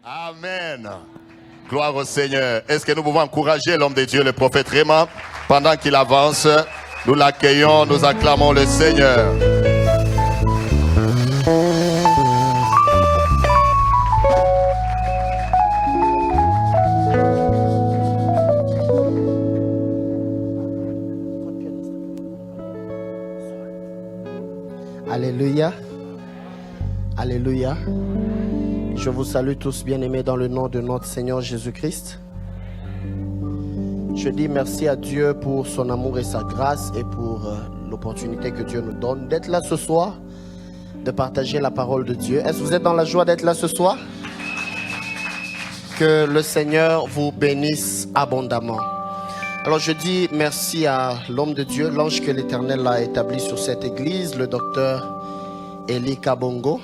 Amen. Gloire au Seigneur. Est-ce que nous pouvons encourager l'homme de Dieu, le prophète Réma, pendant qu'il avance? Nous l'accueillons, nous acclamons le Seigneur. Alléluia. Alléluia. Je vous salue tous bien-aimés dans le nom de notre Seigneur Jésus-Christ. Je dis merci à Dieu pour son amour et sa grâce et pour l'opportunité que Dieu nous donne d'être là ce soir, de partager la parole de Dieu. Est-ce que vous êtes dans la joie d'être là ce soir? Que le Seigneur vous bénisse abondamment. Alors je dis merci à l'homme de Dieu, l'ange que l'Éternel a établi sur cette église, le docteur Eli Kabongo,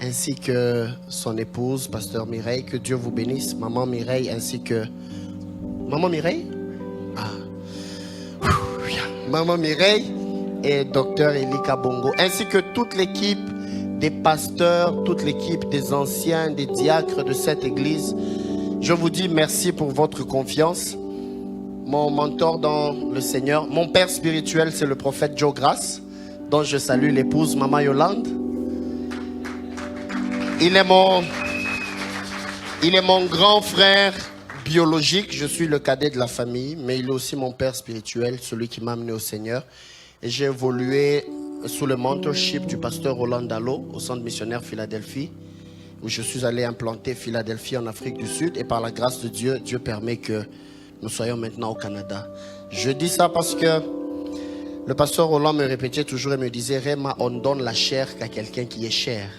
ainsi que son épouse, pasteur Mireille. Que Dieu vous bénisse, maman Mireille, ainsi que... Maman Mireille? Maman Mireille et docteur Eli Kabongo, ainsi que toute l'équipe des pasteurs, toute l'équipe des anciens, des diacres de cette église. Je vous dis merci pour votre confiance. Mon mentor dans le Seigneur, mon père spirituel, c'est le prophète Joe Grace, dont je salue l'épouse, maman Yolande. Il est mon grand frère biologique. Je suis le cadet de la famille, mais il est aussi mon père spirituel, celui qui m'a amené au Seigneur. Et j'ai évolué sous le mentorship du pasteur Roland Dallot au centre missionnaire Philadelphie, où je suis allé implanter Philadelphie en Afrique du Sud. Et par la grâce de Dieu, Dieu permet que nous soyons maintenant au Canada. Je dis ça parce que le pasteur Roland me répétait toujours et me disait: Réma, on donne la chair qu'à quelqu'un qui est cher.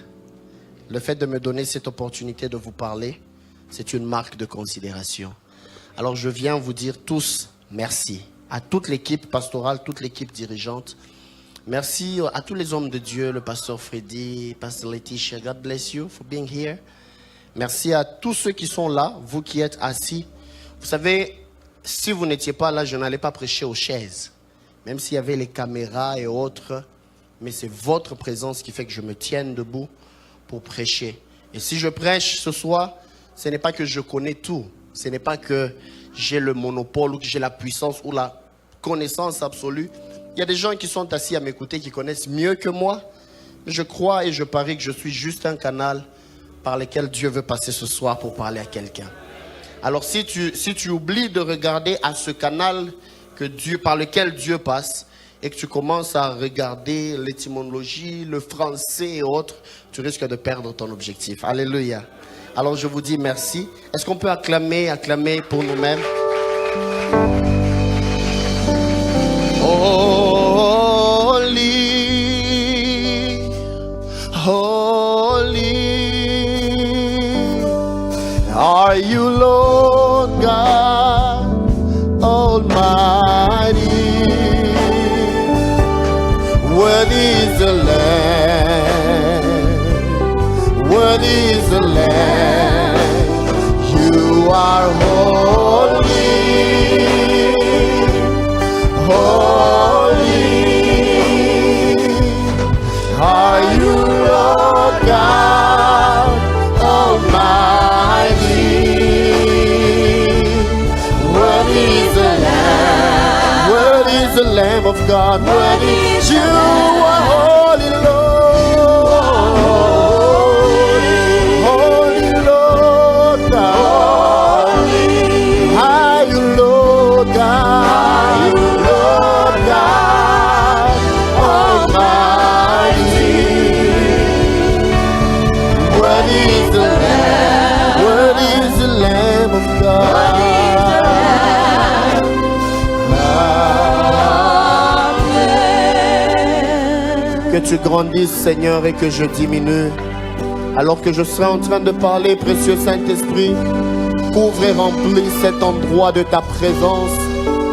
Le fait de me donner cette opportunité de vous parler, c'est une marque de considération. Alors je viens vous dire tous merci. À toute l'équipe pastorale, toute l'équipe dirigeante. Merci à tous les hommes de Dieu, le pasteur Freddy, pasteur Laetitia. God bless you for being here. Merci à tous ceux qui sont là, vous qui êtes assis. Vous savez, si vous n'étiez pas là, je n'allais pas prêcher aux chaises. Même s'il y avait les caméras et autres. Mais c'est votre présence qui fait que je me tienne debout pour prêcher. Et si je prêche ce soir, ce n'est pas que je connais tout. Ce n'est pas que j'ai le monopole ou que j'ai la puissance ou la connaissance absolue. Il y a des gens qui sont assis à m'écouter, qui connaissent mieux que moi. Je crois et je parie que je suis juste un canal par lequel Dieu veut passer ce soir pour parler à quelqu'un. Alors si tu oublies de regarder à ce canal par lequel Dieu passe, et que tu commences à regarder l'étymologie, le français et autres, tu risques de perdre ton objectif. Alléluia. Alors je vous dis merci. Est-ce qu'on peut acclamer pour nous-mêmes? Holy, holy, are you Lord God Almighty? Worthy is the Lamb, worthy is the Lamb. You are holy, holy. Are you Lord God Almighty? Worthy is the Lamb, worthy is the Lamb of God. Worthy you are holy, Lord, holy Lord God. Are you Lord God, Lord God Almighty? Worthy is the Lamb, worthy is the Lamb of God. Que tu grandisses, Seigneur, et que je diminue. Alors que je serai en train de parler, précieux Saint-Esprit, couvre et remplis cet endroit de ta présence.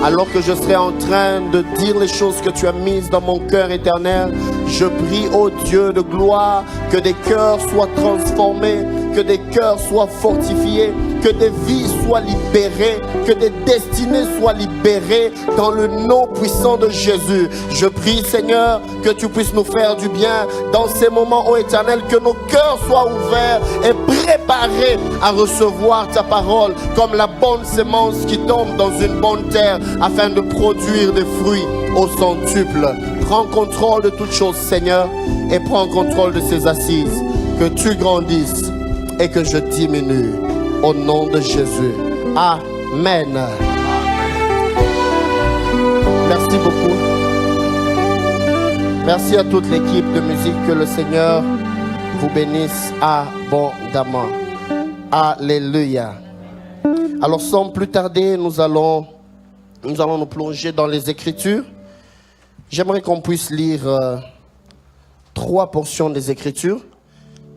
Alors que je serai en train de dire les choses que tu as mises dans mon cœur éternel, je prie, ô Dieu de gloire, que des cœurs soient transformés, que des cœurs soient fortifiés, que des vies soient libérées, que des destinées soient libérées dans le nom puissant de Jésus. Je prie, Seigneur, que tu puisses nous faire du bien dans ces moments, ô Éternel, que nos cœurs soient ouverts et préparés à recevoir ta parole comme la bonne sémence qui tombe dans une bonne terre afin de produire des fruits au centuple. Prends contrôle de toutes choses, Seigneur, et prends contrôle de ces assises. Que tu grandisses et que je diminue. Au nom de Jésus. Amen. Merci beaucoup. Merci à toute l'équipe de musique. Que le Seigneur vous bénisse abondamment. Alléluia. Alors sans plus tarder, nous allons nous plonger dans les Écritures. J'aimerais qu'on puisse lire 3 portions des Écritures.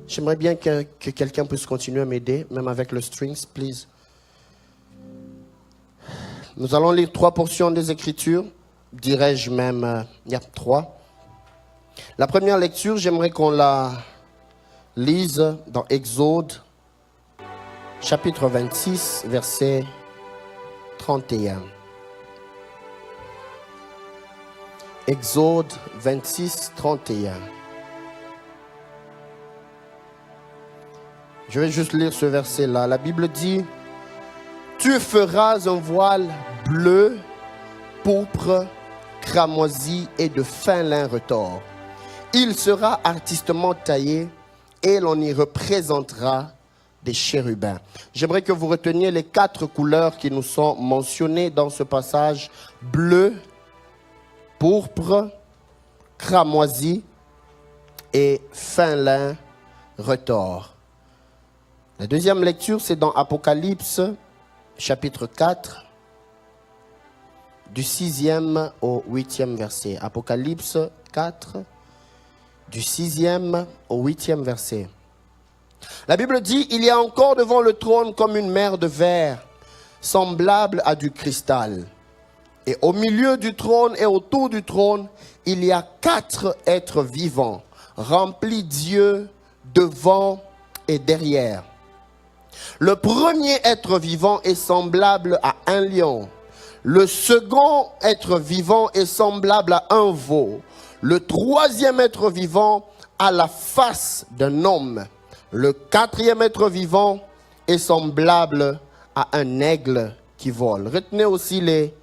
J'aimerais bien que quelqu'un puisse continuer à m'aider, même avec le strings, please. Nous allons lire 3 portions des Écritures, dirais-je même, il y a 3. La première lecture, j'aimerais qu'on la lise dans Exode, chapitre 26, verset 31. Exode 26, 31. Je vais juste lire ce verset-là. La Bible dit: tu feras un voile bleu, pourpre, cramoisi et de fin lin retors. Il sera artistement taillé et l'on y représentera des chérubins. J'aimerais que vous reteniez les 4 couleurs qui nous sont mentionnées dans ce passage: bleu, pourpre, cramoisi et fin lin retors. La deuxième lecture, c'est dans Apocalypse, chapitre 4, du 6e au 8e verset. Apocalypse 4, du 6e au 8e verset. La Bible dit: il y a encore devant le trône comme une mer de verre, semblable à du cristal. Et au milieu du trône et autour du trône, il y a 4 êtres vivants, remplis d'yeux devant et derrière. Le premier être vivant est semblable à un lion. Le second être vivant est semblable à un veau. Le troisième être vivant a la face d'un homme. Le 4e être vivant est semblable à un aigle qui vole. Retenez aussi les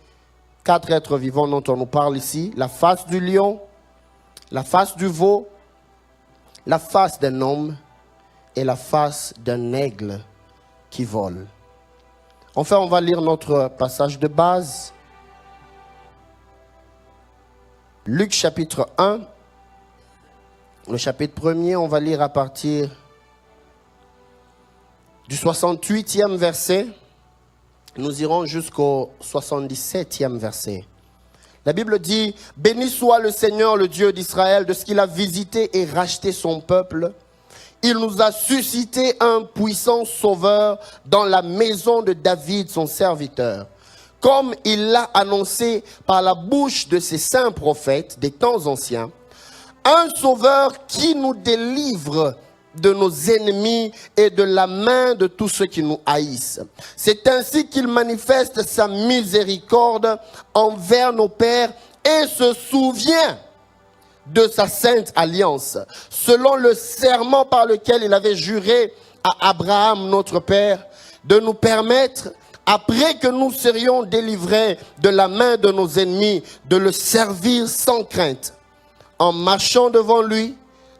4 êtres vivants dont on nous parle ici: la face du lion, la face du veau, la face d'un homme et la face d'un aigle qui vole. Enfin, on va lire notre passage de base. Luc chapitre 1. Le chapitre 1er, on va lire à partir du 68e verset. Nous irons jusqu'au 77e verset. La Bible dit: béni soit le Seigneur, le Dieu d'Israël, de ce qu'il a visité et racheté son peuple. Il nous a suscité un puissant sauveur dans la maison de David, son serviteur. Comme il l'a annoncé par la bouche de ses saints prophètes des temps anciens. Un sauveur qui nous délivre de nos ennemis et de la main de tous ceux qui nous haïssent. C'est ainsi qu'il manifeste sa miséricorde envers nos pères et se souvient de sa sainte alliance, selon le serment par lequel il avait juré à Abraham notre père, de nous permettre, après que nous serions délivrés de la main de nos ennemis, de le servir sans crainte, en marchant devant lui,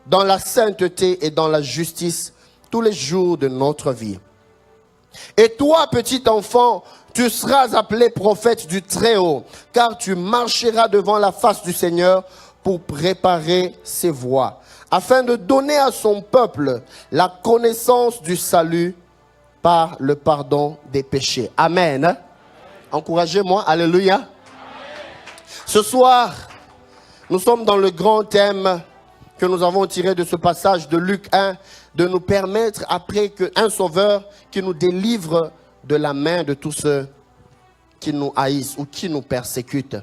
dans la sainteté et dans la justice, tous les jours de notre vie. Et toi, petit enfant, tu seras appelé prophète du Très-Haut, car tu marcheras devant la face du Seigneur pour préparer ses voies, afin de donner à son peuple la connaissance du salut par le pardon des péchés. Amen. Encouragez-moi. Alléluia. Amen. Ce soir, nous sommes dans le grand thème que nous avons tiré de ce passage de Luc 1, de nous permettre, après qu'un sauveur qui nous délivre de la main de tous ceux qui nous haïssent ou qui nous persécutent.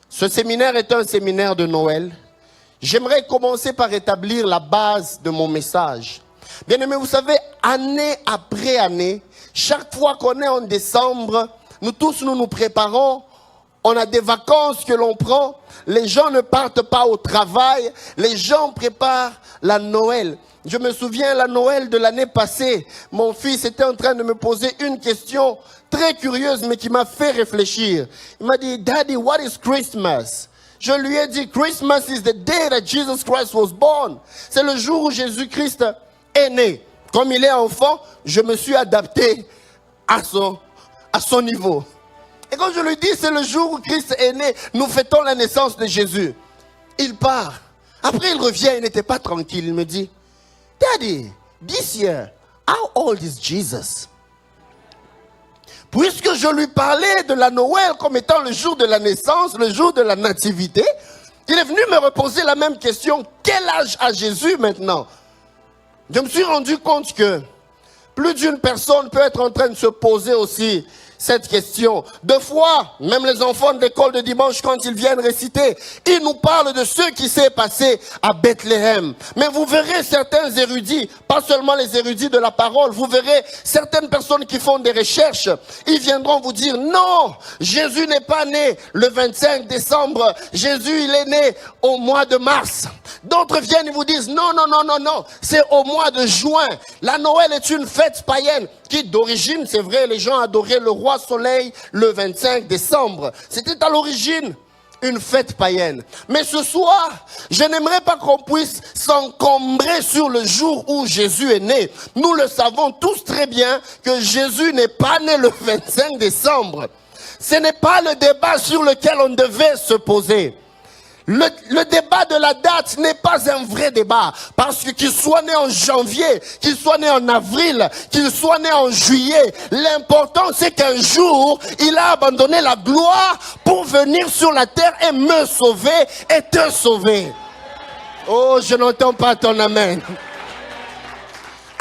Ce séminaire est un séminaire de Noël. J'aimerais commencer par établir la base de mon message. Bien-aimés, vous savez, année après année, chaque fois qu'on est en décembre, nous tous nous préparons. On a des vacances que l'on prend. Les gens ne partent pas au travail. Les gens préparent la Noël. Je me souviens, la Noël de l'année passée, mon fils était en train de me poser une question très curieuse, mais qui m'a fait réfléchir. Il m'a dit, Daddy, what is Christmas? Je lui ai dit, Christmas is the day that Jesus Christ was born. C'est le jour où Jésus-Christ est né. Comme il est enfant, je me suis adapté à son niveau. Et quand je lui dis, c'est le jour où Christ est né, nous fêtons la naissance de Jésus. Il part. Après, il revient, il n'était pas tranquille. Il me dit, Daddy, this year, how old is Jesus? Puisque je lui parlais de la Noël comme étant le jour de la naissance, le jour de la nativité, il est venu me reposer la même question. Quel âge a Jésus maintenant? Je me suis rendu compte que plus d'une personne peut être en train de se poser aussi cette question. Deux fois, même les enfants de l'école de dimanche, quand ils viennent réciter, ils nous parlent de ce qui s'est passé à Bethléem. Mais vous verrez certains érudits, pas seulement les érudits de la parole, vous verrez certaines personnes qui font des recherches, ils viendront vous dire, non, Jésus n'est pas né le 25 décembre, Jésus il est né au mois de mars. D'autres viennent et vous disent, non, c'est au mois de juin. La Noël est une fête païenne qui d'origine, c'est vrai, les gens adoraient le roi soleil le 25 décembre. C'était à l'origine une fête païenne. Mais ce soir, je n'aimerais pas qu'on puisse s'encombrer sur le jour où Jésus est né. Nous le savons tous très bien que Jésus n'est pas né le 25 décembre. Ce n'est pas le débat sur lequel on devait se poser. Le débat de la date n'est pas un vrai débat. Parce que qu'il soit né en janvier, qu'il soit né en avril, qu'il soit né en juillet, l'important c'est qu'un jour, il a abandonné la gloire pour venir sur la terre et me sauver et te sauver. Oh, je n'entends pas ton amen.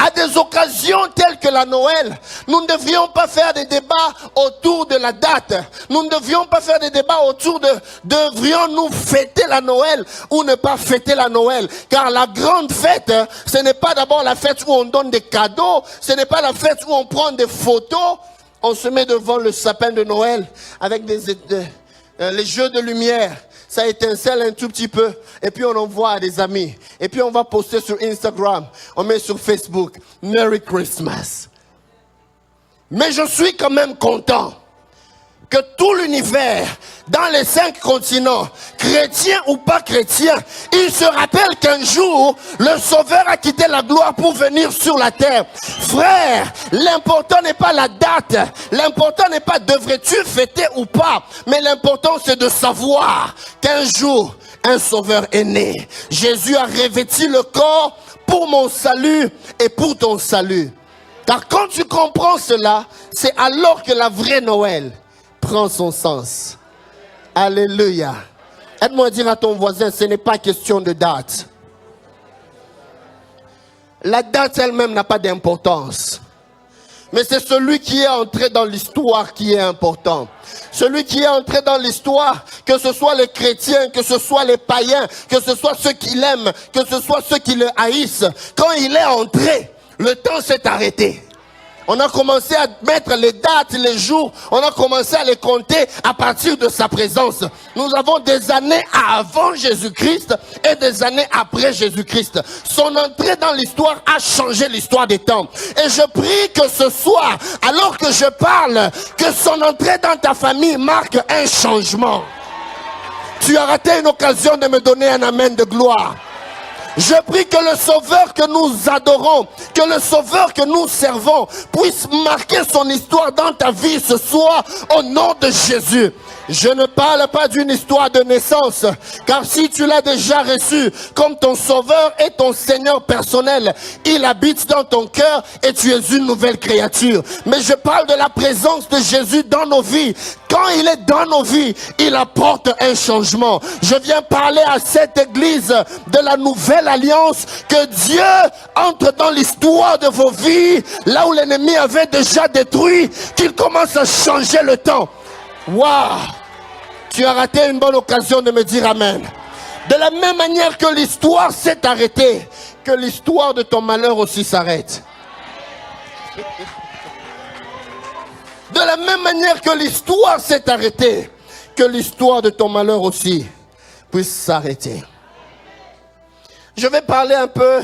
À des occasions telles que la Noël, nous ne devrions pas faire des débats autour de la date. Nous ne devrions pas faire des débats autour de devrions-nous fêter la Noël ou ne pas fêter la Noël. Car la grande fête, ce n'est pas d'abord la fête où on donne des cadeaux, ce n'est pas la fête où on prend des photos. On se met devant le sapin de Noël avec les jeux de lumière. Ça étincelle un tout petit peu. Et puis on envoie à des amis. Et puis on va poster sur Instagram. On met sur Facebook. Merry Christmas. Mais je suis quand même content que tout l'univers, dans les 5 continents, chrétiens ou pas chrétiens, ils se rappellent qu'un jour, le Sauveur a quitté la gloire pour venir sur la terre. Frère, l'important n'est pas la date, l'important n'est pas devrais-tu fêter ou pas, mais l'important c'est de savoir qu'un jour, un Sauveur est né. Jésus a revêtu le corps pour mon salut et pour ton salut. Car quand tu comprends cela, c'est alors que la vraie Noël prend son sens. Alléluia. Aide-moi à dire à ton voisin, ce n'est pas question de date. La date elle-même n'a pas d'importance. Mais c'est celui qui est entré dans l'histoire qui est important. Celui qui est entré dans l'histoire, que ce soit les chrétiens, que ce soit les païens, que ce soit ceux qui l'aiment, que ce soit ceux qui le haïssent. Quand il est entré, le temps s'est arrêté. On a commencé à mettre les dates, les jours, on a commencé à les compter à partir de sa présence. Nous avons des années avant Jésus-Christ et des années après Jésus-Christ. Son entrée dans l'histoire a changé l'histoire des temps. Et je prie que ce soir, alors que je parle, que son entrée dans ta famille marque un changement. Tu as raté une occasion de me donner un amen de gloire. Je prie que le Sauveur que nous adorons, que le Sauveur que nous servons puisse marquer son histoire dans ta vie ce soir au nom de Jésus. Je ne parle pas d'une histoire de naissance, car si tu l'as déjà reçu comme ton Sauveur et ton Seigneur personnel, il habite dans ton cœur et tu es une nouvelle créature. Mais je parle de la présence de Jésus dans nos vies. Quand il est dans nos vies, il apporte un changement. Je viens parler à cette église de la nouvelle alliance, que Dieu entre dans l'histoire de vos vies, là où l'ennemi avait déjà détruit, qu'il commence à changer le temps. Waouh! Tu as raté une bonne occasion de me dire amen. De la même manière que l'histoire s'est arrêtée, que l'histoire de ton malheur aussi s'arrête. De la même manière que l'histoire s'est arrêtée, que l'histoire de ton malheur aussi puisse s'arrêter. Je vais parler un peu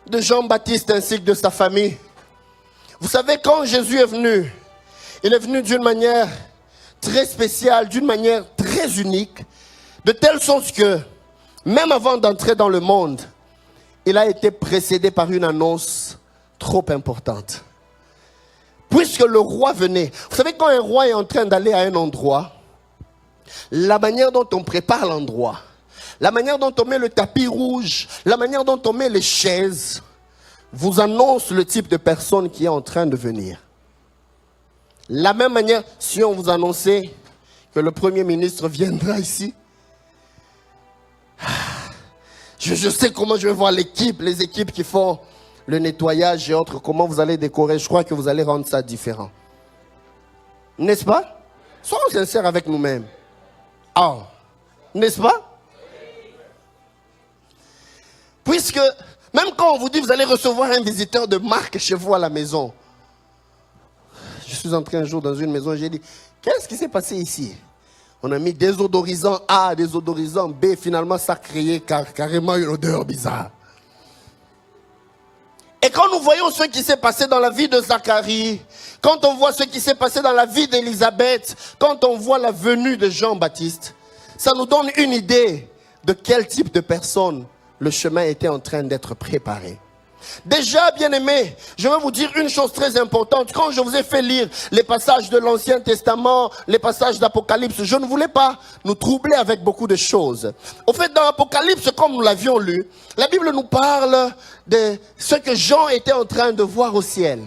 de Jean-Baptiste ainsi que de sa famille. Vous savez, quand Jésus est venu, il est venu d'une manière très spéciale, d'une manière très unique, de telle sorte que, même avant d'entrer dans le monde, il a été précédé par une annonce trop importante. Puisque le roi venait, vous savez, quand un roi est en train d'aller à un endroit, la manière dont on prépare l'endroit, la manière dont on met le tapis rouge, la manière dont on met les chaises, vous annonce le type de personne qui est en train de venir. La même manière, si on vous annonçait que le Premier ministre viendra ici, je sais comment je vais voir l'équipe, les équipes qui font le nettoyage et autres, comment vous allez décorer. Je crois que vous allez rendre ça différent. N'est-ce pas? Soyons sincères avec nous-mêmes. Ah, n'est-ce pas? Puisque, même quand on vous dit, vous allez recevoir un visiteur de marque chez vous à la maison. Je suis entré un jour dans une maison et j'ai dit, qu'est-ce qui s'est passé ici? On a mis désodorisant A, désodorisant B. Finalement, ça créait carrément une odeur bizarre. Et quand nous voyons ce qui s'est passé dans la vie de Zacharie, quand on voit ce qui s'est passé dans la vie d'Élisabeth, quand on voit la venue de Jean-Baptiste, ça nous donne une idée de quel type de personne le chemin était en train d'être préparé. Déjà, bien-aimés, je vais vous dire une chose très importante. Quand je vous ai fait lire les passages de l'Ancien Testament, les passages d'Apocalypse, je ne voulais pas nous troubler avec beaucoup de choses. Au fait, dans l'Apocalypse, comme nous l'avions lu, la Bible nous parle de ce que Jean était en train de voir au ciel.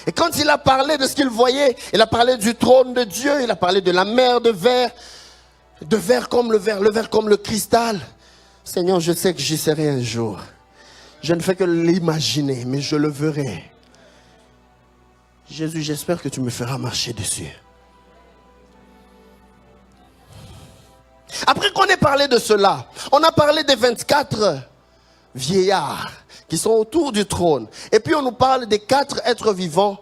Et quand il a parlé de ce qu'il voyait, il a parlé du trône de Dieu, il a parlé de la mer de verre comme le verre comme le cristal. Seigneur, je sais que j'y serai un jour. Je ne fais que l'imaginer, mais je le verrai. Jésus, j'espère que tu me feras marcher dessus. Après qu'on ait parlé de cela, on a parlé des 24 vieillards qui sont autour du trône. Et puis on nous parle des 4 êtres vivants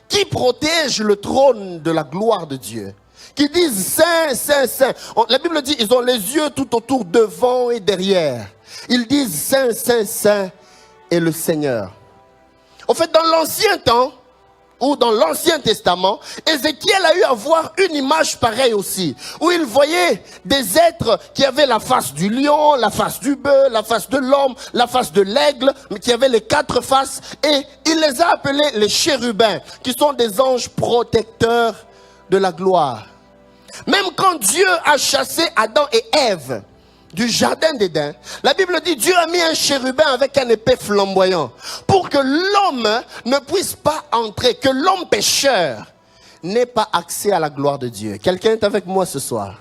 qui protègent le trône de la gloire de Dieu. Qui disent Saint, Saint, Saint. La Bible dit ils ont les yeux tout autour, devant et derrière. Ils disent Saint, Saint, Saint est le Seigneur. En fait, dans l'ancien temps, ou dans l'Ancien Testament, Ézéchiel a eu à voir une image pareille aussi, où il voyait des êtres qui avaient la face du lion, la face du bœuf, la face de l'homme, la face de l'aigle, mais qui avaient les 4 faces, et il les a appelés les chérubins, qui sont des anges protecteurs de la gloire. Même quand Dieu a chassé Adam et Ève du jardin d'Éden, la Bible dit Dieu a mis un chérubin avec un épée flamboyant pour que l'homme ne puisse pas entrer, que l'homme pécheur n'ait pas accès à la gloire de Dieu. Quelqu'un est avec moi ce soir?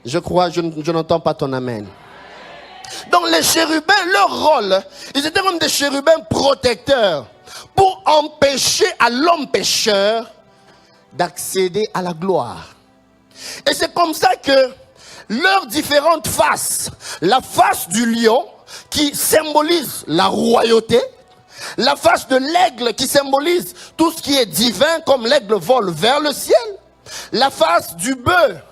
Je crois, je n'entends pas ton amen. Donc les chérubins, leur rôle, ils étaient comme des chérubins protecteurs pour empêcher à l'homme pécheur d'accéder à la gloire. Et c'est comme ça que leurs différentes faces, la face du lion qui symbolise la royauté, la face de l'aigle qui symbolise tout ce qui est divin comme l'aigle vole vers le ciel, la face du bœuf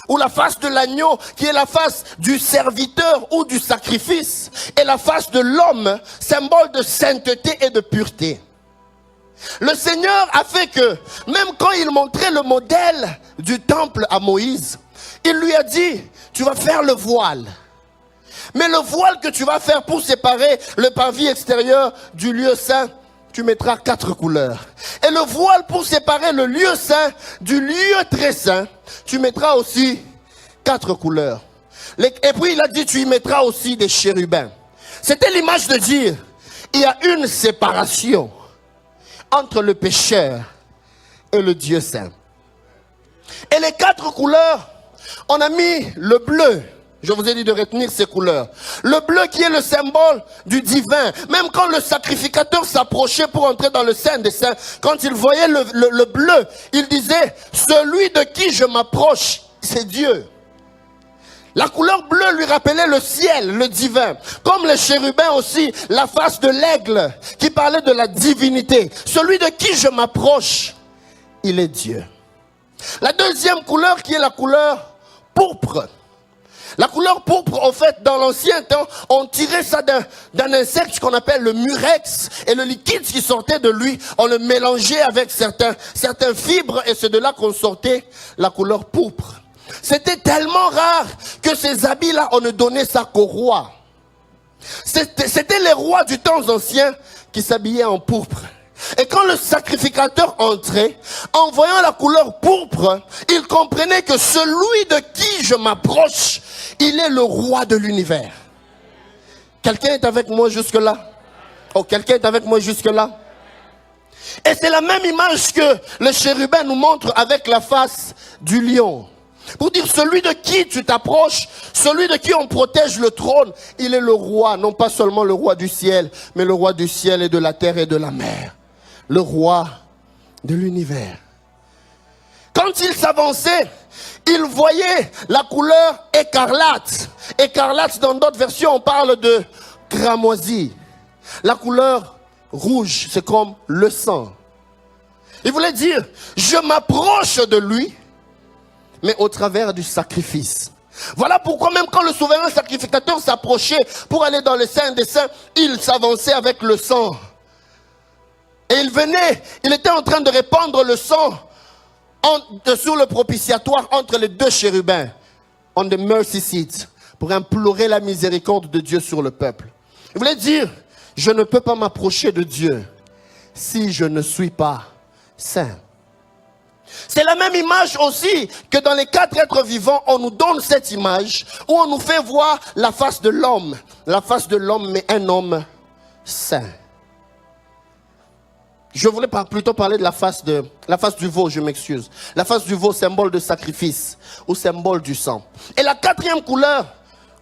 ou la face de l'agneau qui est la face du serviteur ou du sacrifice, et la face de l'homme, symbole de sainteté et de pureté. Le Seigneur a fait que, même quand il montrait le modèle du temple à Moïse, il lui a dit, tu vas faire le voile. Mais le voile que tu vas faire pour séparer le parvis extérieur du lieu saint, tu mettras 4 couleurs. Et le voile pour séparer le lieu saint du lieu très saint, tu mettras aussi 4 couleurs. Et puis il a dit, tu y mettras aussi des chérubins. C'était l'image de dire, il y a une séparation entre le pécheur et le Dieu saint. Et les 4 couleurs, on a mis le bleu Je vous ai dit de retenir ces couleurs. Le bleu qui est le symbole du divin. Même quand le sacrificateur s'approchait pour entrer dans le Saint des Saints, quand il voyait le bleu, il disait, celui de qui je m'approche, c'est Dieu. La couleur bleue lui rappelait le ciel, le divin. Comme les chérubins aussi, la face de l'aigle qui parlait de la divinité. Celui de qui je m'approche, il est Dieu. La deuxième couleur qui est la couleur pourpre. La couleur pourpre, en fait, dans l'ancien temps, on tirait ça d'un insecte qu'on appelle le murex. Et le liquide qui sortait de lui, on le mélangeait avec certaines fibres. Et c'est de là qu'on sortait la couleur pourpre. C'était tellement rare que ces habits-là, on ne donnait ça qu'aux rois. C'était les rois du temps ancien qui s'habillaient en pourpre. Et quand le sacrificateur entrait, en voyant la couleur pourpre, il comprenait que celui de qui je m'approche, il est le roi de l'univers. Quelqu'un est avec moi jusque-là? Oh, quelqu'un est avec moi jusque-là? Et c'est la même image que le chérubin nous montre avec la face du lion. Pour dire celui de qui tu t'approches, celui de qui on protège le trône, il est le roi, non pas seulement le roi du ciel, mais le roi du ciel et de la terre et de la mer. Le roi de l'univers. Quand il s'avançait, il voyait la couleur écarlate. Écarlate, dans d'autres versions, on parle de cramoisi. La couleur rouge, c'est comme le sang. Il voulait dire, je m'approche de lui, mais au travers du sacrifice. Voilà pourquoi même quand le souverain sacrificateur s'approchait pour aller dans le Saint des Saints, il s'avançait avec le sang. Et il était en train de répandre le sang sur le propitiatoire entre les deux chérubins, on the mercy seat, pour implorer la miséricorde de Dieu sur le peuple. Il voulait dire, je ne peux pas m'approcher de Dieu si je ne suis pas saint. C'est la même image aussi que dans les 4 êtres vivants, on nous donne cette image où on nous fait voir la face de l'homme. La face de l'homme, mais un homme saint. Je voulais plutôt parler de la face du veau, je m'excuse. La face du veau, symbole de sacrifice ou symbole du sang. Et la 4e couleur,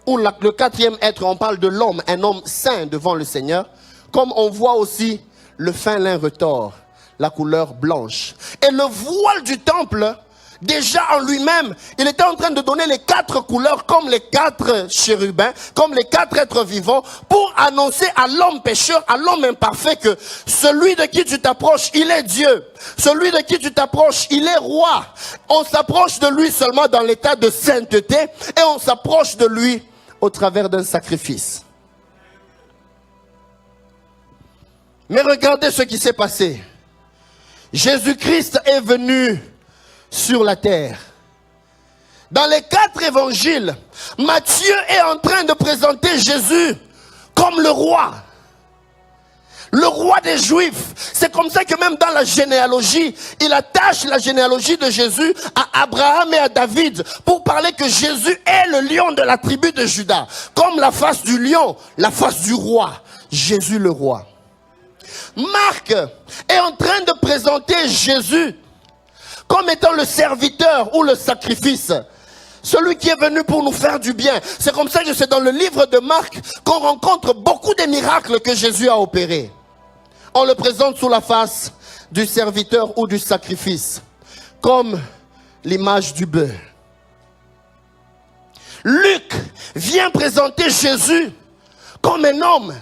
ou le 4e être, on parle de l'homme, un homme saint devant le Seigneur. Comme on voit aussi le fin lin retors, la couleur blanche. Et le voile du temple, déjà en lui-même, il était en train de donner les 4 couleurs comme les 4 chérubins, comme les 4 êtres vivants, pour annoncer à l'homme pécheur, à l'homme imparfait que celui de qui tu t'approches, il est Dieu. Celui de qui tu t'approches, il est roi. On s'approche de lui seulement dans l'état de sainteté et on s'approche de lui au travers d'un sacrifice. Mais regardez ce qui s'est passé. Jésus-Christ est venu sur la terre. Dans les 4 évangiles, Matthieu est en train de présenter Jésus comme le roi des Juifs. C'est comme ça que même dans la généalogie, il attache la généalogie de Jésus à Abraham et à David pour parler que Jésus est le lion de la tribu de Juda. Comme la face du lion, la face du roi, Jésus le roi. Marc est en train de présenter Jésus comme étant le serviteur ou le sacrifice. Celui qui est venu pour nous faire du bien. C'est comme ça que c'est dans le livre de Marc qu'on rencontre beaucoup des miracles que Jésus a opérés. On le présente sous la face du serviteur ou du sacrifice, comme l'image du bœuf. Luc vient présenter Jésus comme un homme.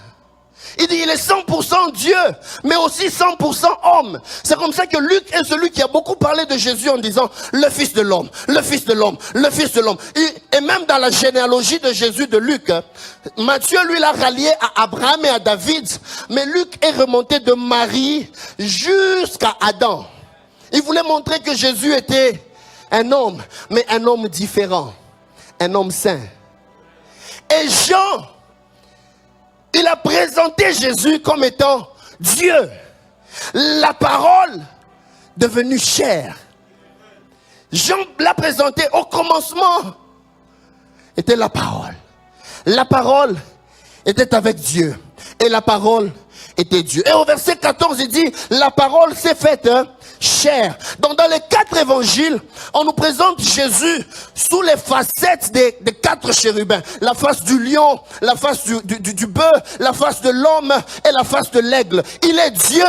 Il dit, il est 100% Dieu, mais aussi 100% homme. C'est comme ça que Luc est celui qui a beaucoup parlé de Jésus en disant, le Fils de l'homme, le Fils de l'homme, le Fils de l'homme. Et même dans la généalogie de Jésus de Luc, Matthieu, lui, l'a rallié à Abraham et à David. Mais Luc est remonté de Marie jusqu'à Adam. Il voulait montrer que Jésus était un homme, mais un homme différent, un homme saint. Et Jean, il a présenté Jésus comme étant Dieu. La parole devenue chair. Jean l'a présenté au commencement. Était la parole. La parole était avec Dieu. Et la parole était Dieu. Et au verset 14, il dit, la parole s'est faite chair chair. Donc dans les 4 évangiles, on nous présente Jésus sous les facettes des 4 chérubins. La face du lion, la face du bœuf, la face de l'homme et la face de l'aigle. Il est Dieu,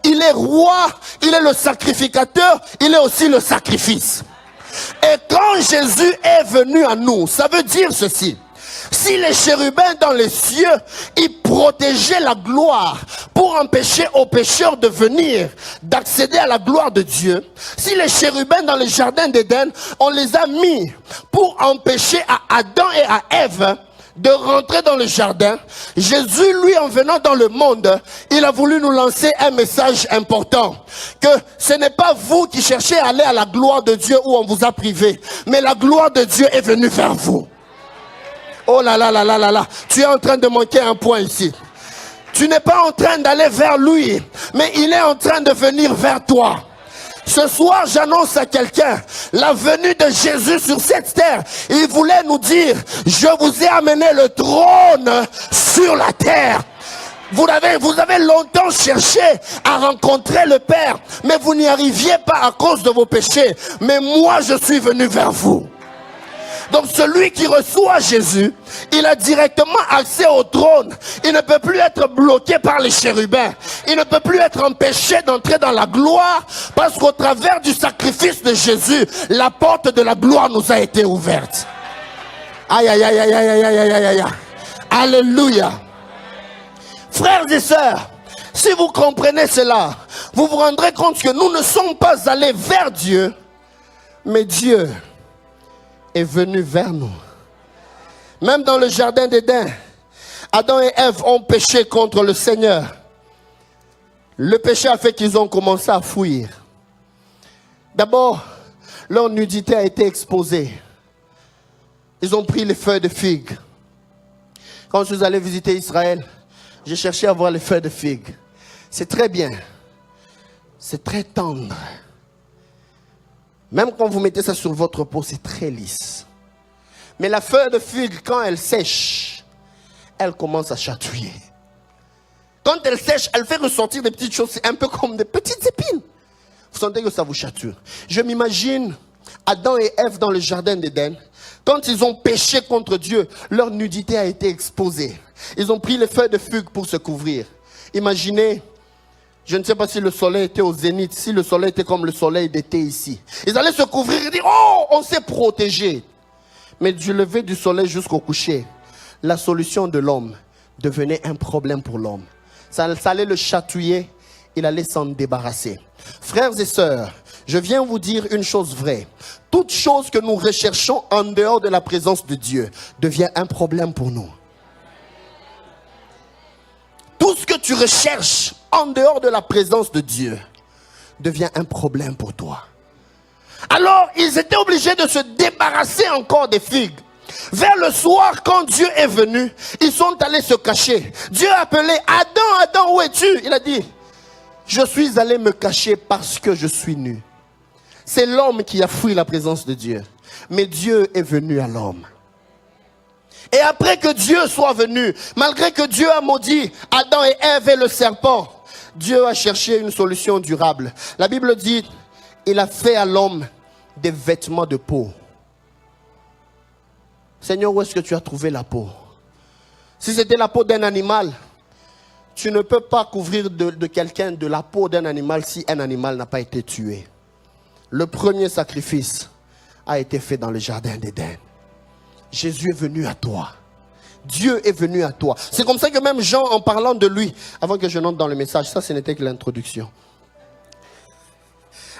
il est roi, il est le sacrificateur, il est aussi le sacrifice. Et quand Jésus est venu à nous, ça veut dire ceci. Si les chérubins dans les cieux, ils protégeaient la gloire pour empêcher aux pécheurs de venir, d'accéder à la gloire de Dieu. Si les chérubins dans le jardin d'Éden, on les a mis pour empêcher à Adam et à Ève de rentrer dans le jardin. Jésus, lui, en venant dans le monde, il a voulu nous lancer un message important. Que ce n'est pas vous qui cherchez à aller à la gloire de Dieu où on vous a privé, mais la gloire de Dieu est venue vers vous. Oh là là là là là là, tu es en train de manquer un point ici. Tu n'es pas en train d'aller vers lui, mais il est en train de venir vers toi. Ce soir, j'annonce à quelqu'un la venue de Jésus sur cette terre. Il voulait nous dire, je vous ai amené le trône sur la terre. Vous avez longtemps cherché à rencontrer le Père, mais vous n'y arriviez pas à cause de vos péchés. Mais moi, je suis venu vers vous. Donc celui qui reçoit Jésus, il a directement accès au trône. Il ne peut plus être bloqué par les chérubins. Il ne peut plus être empêché d'entrer dans la gloire, parce qu'au travers du sacrifice de Jésus, la porte de la gloire nous a été ouverte. Aïe aïe aïe aïe aïe aïe aïe aïe aïe. Alléluia. Frères et sœurs, si vous comprenez cela, vous vous rendrez compte que nous ne sommes pas allés vers Dieu, mais Dieu est venu vers nous. Même dans le jardin d'Éden, Adam et Ève ont péché contre le Seigneur. Le péché a fait qu'ils ont commencé à fuir. D'abord, leur nudité a été exposée. Ils ont pris les feuilles de figue. Quand je suis allé visiter Israël, j'ai cherché à voir les feuilles de figue. C'est très bien. C'est très tendre. Même quand vous mettez ça sur votre peau, c'est très lisse. Mais la feuille de figue, quand elle sèche, elle commence à chatouiller. Quand elle sèche, elle fait ressortir des petites choses. C'est un peu comme des petites épines. Vous sentez que ça vous chatouille. Je m'imagine Adam et Ève dans le jardin d'Éden. Quand ils ont péché contre Dieu, leur nudité a été exposée. Ils ont pris les feuilles de figue pour se couvrir. Imaginez, je ne sais pas si le soleil était au zénith, si le soleil était comme le soleil d'été ici. Ils allaient se couvrir et dire, oh, on s'est protégé. Mais du lever du soleil jusqu'au coucher, la solution de l'homme devenait un problème pour l'homme. Ça allait le chatouiller, il allait s'en débarrasser. Frères et sœurs, je viens vous dire une chose vraie. Toute chose que nous recherchons en dehors de la présence de Dieu devient un problème pour nous. Tout ce que tu recherches en dehors de la présence de Dieu devient un problème pour toi. Alors, ils étaient obligés de se débarrasser encore des figues. Vers le soir, quand Dieu est venu, ils sont allés se cacher. Dieu a appelé Adam, Adam, où es-tu? Il a dit, je suis allé me cacher parce que je suis nu. C'est l'homme qui a fui la présence de Dieu. Mais Dieu est venu à l'homme. Et après que Dieu soit venu, malgré que Dieu a maudit Adam et Ève et le serpent, Dieu a cherché une solution durable. La Bible dit, il a fait à l'homme des vêtements de peau. Seigneur, où est-ce que tu as trouvé la peau? Si c'était la peau d'un animal, tu ne peux pas couvrir de quelqu'un de la peau d'un animal si un animal n'a pas été tué. Le premier sacrifice a été fait dans le jardin d'Éden. Jésus est venu à toi. Dieu est venu à toi. C'est comme ça que même Jean, en parlant de lui, avant que je n'entre dans le message, ça ce n'était que l'introduction.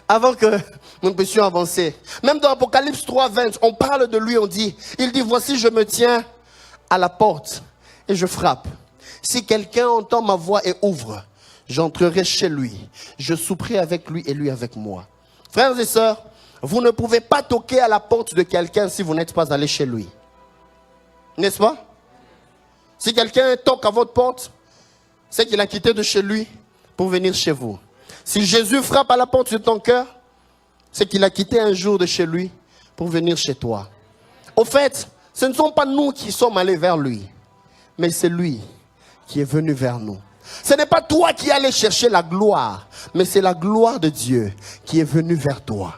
Avant que nous puissions avancer. Même dans Apocalypse 3:20, on parle de lui, on dit, il dit, voici je me tiens à la porte et je frappe. Si quelqu'un entend ma voix et ouvre, j'entrerai chez lui. Je souperai avec lui et lui avec moi. Frères et sœurs, vous ne pouvez pas toquer à la porte de quelqu'un si vous n'êtes pas allé chez lui. N'est-ce pas? Si quelqu'un toque à votre porte, c'est qu'il a quitté de chez lui pour venir chez vous. Si Jésus frappe à la porte de ton cœur, c'est qu'il a quitté un jour de chez lui pour venir chez toi. Au fait, ce ne sont pas nous qui sommes allés vers lui, mais c'est lui qui est venu vers nous. Ce n'est pas toi qui allais chercher la gloire, mais c'est la gloire de Dieu qui est venue vers toi.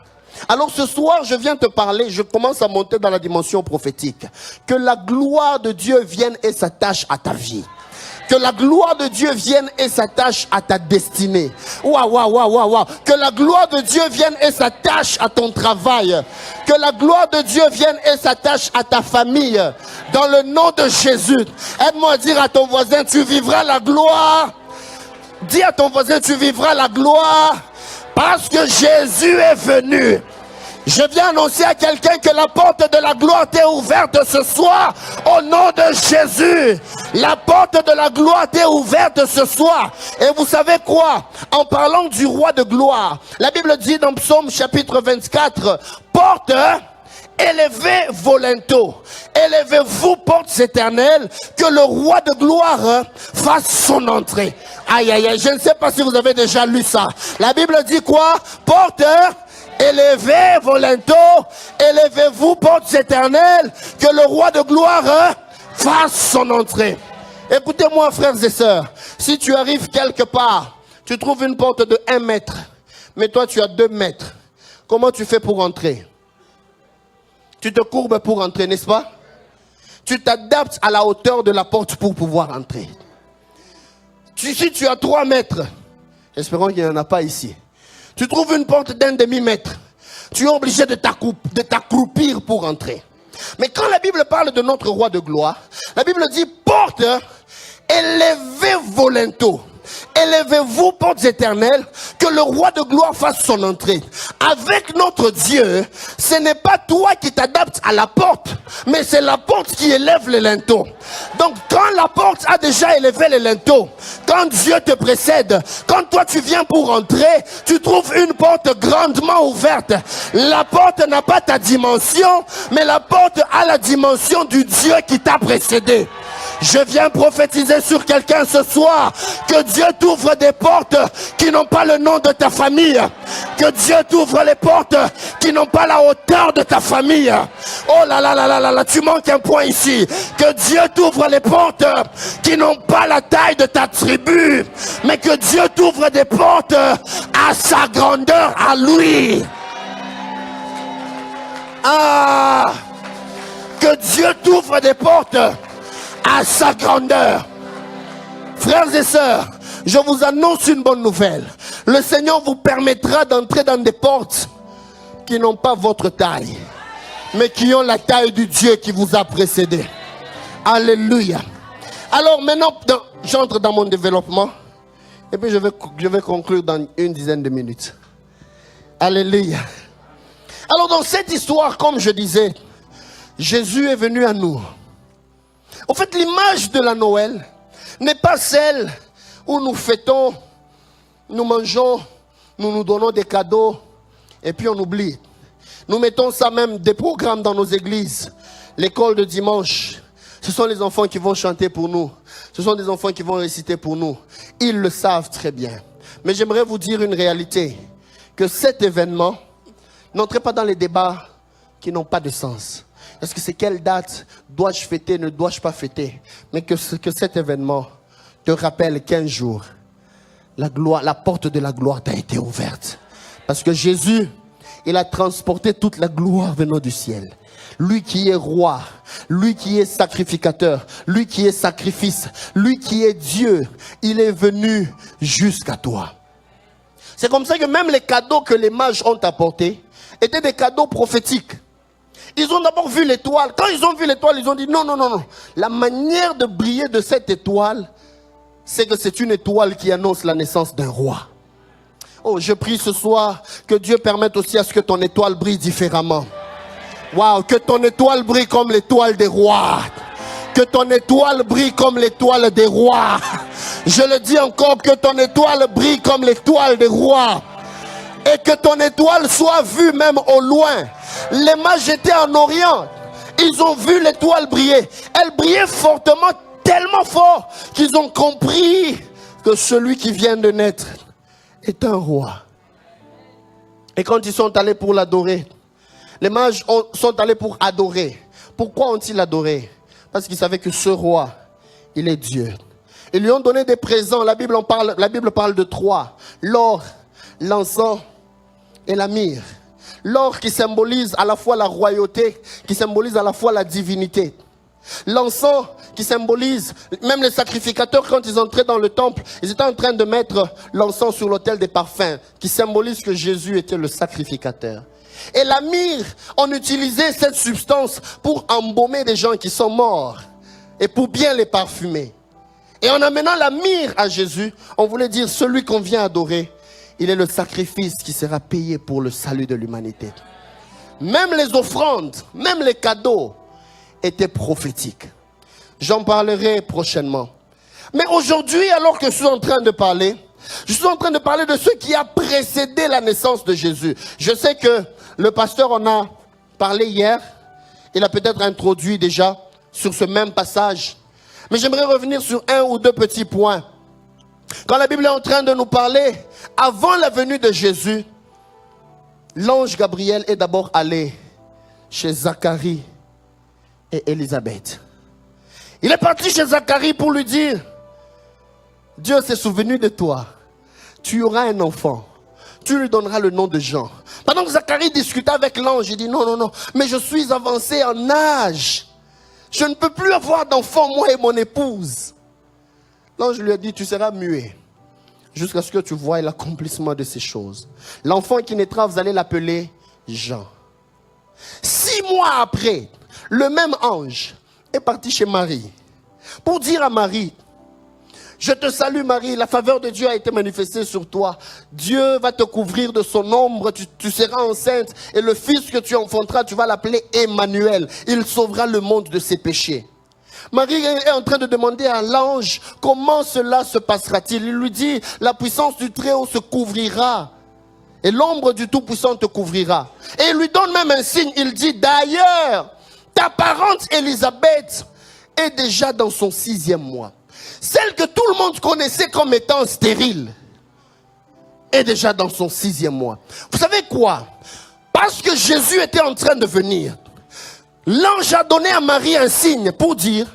Alors ce soir, je viens te parler, je commence à monter dans la dimension prophétique. Que la gloire de Dieu vienne et s'attache à ta vie. Que la gloire de Dieu vienne et s'attache à ta destinée. Waouh. Que la gloire de Dieu vienne et s'attache à ton travail. Que la gloire de Dieu vienne et s'attache à ta famille. Dans le nom de Jésus. Aide-moi à dire à ton voisin, tu vivras la gloire. Dis à ton voisin, tu vivras la gloire. Parce que Jésus est venu. Je viens annoncer à quelqu'un que la porte de la gloire t'est ouverte ce soir au nom de Jésus. La porte de la gloire t'est ouverte ce soir. Et vous savez quoi? En parlant du roi de gloire, la Bible dit dans Psaume chapitre 24, porte, élevez vos linteaux, élevez-vous portes éternelles, que le roi de gloire fasse son entrée. Aïe, je ne sais pas si vous avez déjà lu ça. La Bible dit quoi? Porte, élevez vos linteaux, élevez-vous portes éternelles, que le roi de gloire fasse son entrée. Écoutez-moi, frères et sœurs, si tu arrives quelque part, tu trouves une porte de 1 mètre, mais toi tu as 2 mètres, comment tu fais pour entrer? Tu te courbes pour entrer, n'est-ce pas? Tu t'adaptes à la hauteur de la porte pour pouvoir entrer. Si tu as 3 mètres, espérons qu'il n'y en a pas ici, tu trouves une porte d'1 demi-mètre, tu es obligé de t'accroupir pour entrer. Mais quand la Bible parle de notre roi de gloire, la Bible dit, porte, élevez vos linteaux, élevez-vous portes éternelles, que le roi de gloire fasse son entrée. Avec notre Dieu, ce n'est pas toi qui t'adaptes à la porte, mais c'est la porte qui élève les linteaux. Donc quand la porte a déjà élevé les linteaux, quand Dieu te précède, quand toi tu viens pour entrer, tu trouves une porte grandement ouverte. La porte n'a pas ta dimension, mais la porte a la dimension du Dieu qui t'a précédé. Je viens prophétiser sur quelqu'un ce soir que Dieu t'ouvre des portes qui n'ont pas le nom de ta famille. Que Dieu t'ouvre les portes qui n'ont pas la hauteur de ta famille. Oh là, tu manques un point ici. Que Dieu t'ouvre les portes qui n'ont pas la taille de ta tribu. Mais que Dieu t'ouvre des portes à sa grandeur, à lui. Ah! Que Dieu t'ouvre des portes à sa grandeur. Frères et sœurs, je vous annonce une bonne nouvelle. Le Seigneur vous permettra d'entrer dans des portes qui n'ont pas votre taille, mais qui ont la taille du Dieu qui vous a précédé. Alléluia. Alors maintenant, j'entre dans mon développement. Et puis je vais conclure dans une dizaine de minutes. Alléluia. Alors dans cette histoire, comme je disais, Jésus est venu à nous. En fait, l'image de la Noël n'est pas celle où nous fêtons, nous mangeons, nous nous donnons des cadeaux et puis on oublie. Nous mettons ça même des programmes dans nos églises. L'école de dimanche, ce sont les enfants qui vont chanter pour nous. Ce sont des enfants qui vont réciter pour nous. Ils le savent très bien. Mais j'aimerais vous dire une réalité. Que cet événement, n'entrez pas dans les débats qui n'ont pas de sens. Est-ce que c'est quelle date? Dois-je fêter? Ne dois-je pas fêter? Mais que cet événement te rappelle qu'un jour, la porte de la gloire t'a été ouverte. Parce que Jésus, il a transporté toute la gloire venant du ciel. Lui qui est roi, lui qui est sacrificateur, lui qui est sacrifice, lui qui est Dieu, il est venu jusqu'à toi. C'est comme ça que même les cadeaux que les mages ont apportés étaient des cadeaux prophétiques. Ils ont d'abord vu l'étoile. Quand ils ont vu l'étoile, ils ont dit non. La manière de briller de cette étoile, c'est que c'est une étoile qui annonce la naissance d'un roi. Oh, je prie ce soir que Dieu permette aussi à ce que ton étoile brille différemment. Waouh, que ton étoile brille comme l'étoile des rois. Que ton étoile brille comme l'étoile des rois. Je le dis encore, que ton étoile brille comme l'étoile des rois. Et que ton étoile soit vue même au loin. Les mages étaient en Orient. Ils ont vu l'étoile briller. Elle brillait fortement, tellement fort, qu'ils ont compris que celui qui vient de naître est un roi. Et quand ils sont allés pour l'adorer, les mages sont allés pour adorer. Pourquoi ont-ils adoré? Parce qu'ils savaient que ce roi, il est Dieu. Ils lui ont donné des présents. La Bible parle de 3. L'or, l'encens et la myrrhe. L'or qui symbolise à la fois la royauté, qui symbolise à la fois la divinité. L'encens qui symbolise, même les sacrificateurs quand ils entraient dans le temple, ils étaient en train de mettre l'encens sur l'autel des parfums, qui symbolise que Jésus était le sacrificateur. Et la myrrhe, on utilisait cette substance pour embaumer des gens qui sont morts et pour bien les parfumer. Et en amenant la myrrhe à Jésus, on voulait dire celui qu'on vient adorer, il est le sacrifice qui sera payé pour le salut de l'humanité. Même les offrandes, même les cadeaux étaient prophétiques. J'en parlerai prochainement. Mais aujourd'hui, alors que je suis en train de parler, je suis en train de parler de ce qui a précédé la naissance de Jésus. Je sais que le pasteur en a parlé hier. Il a peut-être introduit déjà sur ce même passage. Mais j'aimerais revenir sur un ou deux petits points. Quand la Bible est en train de nous parler, avant la venue de Jésus, l'ange Gabriel est d'abord allé chez Zacharie et Élisabeth. Il est parti chez Zacharie pour lui dire, Dieu s'est souvenu de toi. Tu auras un enfant. Tu lui donneras le nom de Jean. Pendant que Zacharie discutait avec l'ange, il dit non, mais je suis avancé en âge. Je ne peux plus avoir d'enfant, moi et mon épouse. L'ange lui a dit, tu seras muet jusqu'à ce que tu voies l'accomplissement de ces choses. L'enfant qui naîtra, vous allez l'appeler Jean. 6 mois après, le même ange est parti chez Marie pour dire à Marie, je te salue Marie, la faveur de Dieu a été manifestée sur toi. Dieu va te couvrir de son ombre, tu seras enceinte et le fils que tu enfanteras, tu vas l'appeler Emmanuel. Il sauvera le monde de ses péchés. Marie est en train de demander à l'ange comment cela se passera-t-il. Il lui dit, la puissance du Très-Haut se couvrira et l'ombre du Tout-Puissant te couvrira. Et il lui donne même un signe, il dit, d'ailleurs, ta parente Élisabeth est déjà dans son 6e mois. Celle que tout le monde connaissait comme étant stérile est déjà dans son 6e mois. Vous savez quoi? Parce que Jésus était en train de venir, l'ange a donné à Marie un signe pour dire,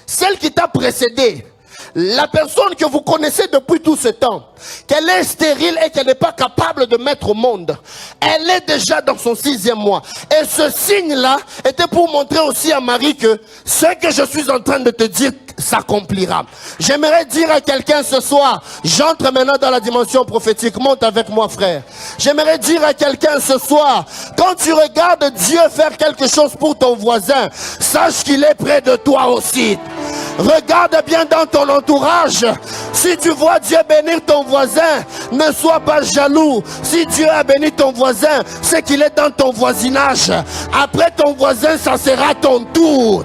celle qui t'a précédée, la personne que vous connaissez depuis tout ce temps, qu'elle est stérile et qu'elle n'est pas capable de mettre au monde, elle est déjà dans son 6e mois. Et ce signe-là était pour montrer aussi à Marie que ce que je suis en train de te dire s'accomplira. J'aimerais dire à quelqu'un ce soir, j'entre maintenant dans la dimension prophétique, monte avec moi frère. J'aimerais dire à quelqu'un ce soir, quand tu regardes Dieu faire quelque chose pour ton voisin, sache qu'il est près de toi aussi. Regarde bien dans ton entourage. Si tu vois Dieu bénir ton voisin, ne sois pas jaloux. Si Dieu a béni ton voisin, c'est qu'il est dans ton voisinage. Après ton voisin, ça sera ton tour.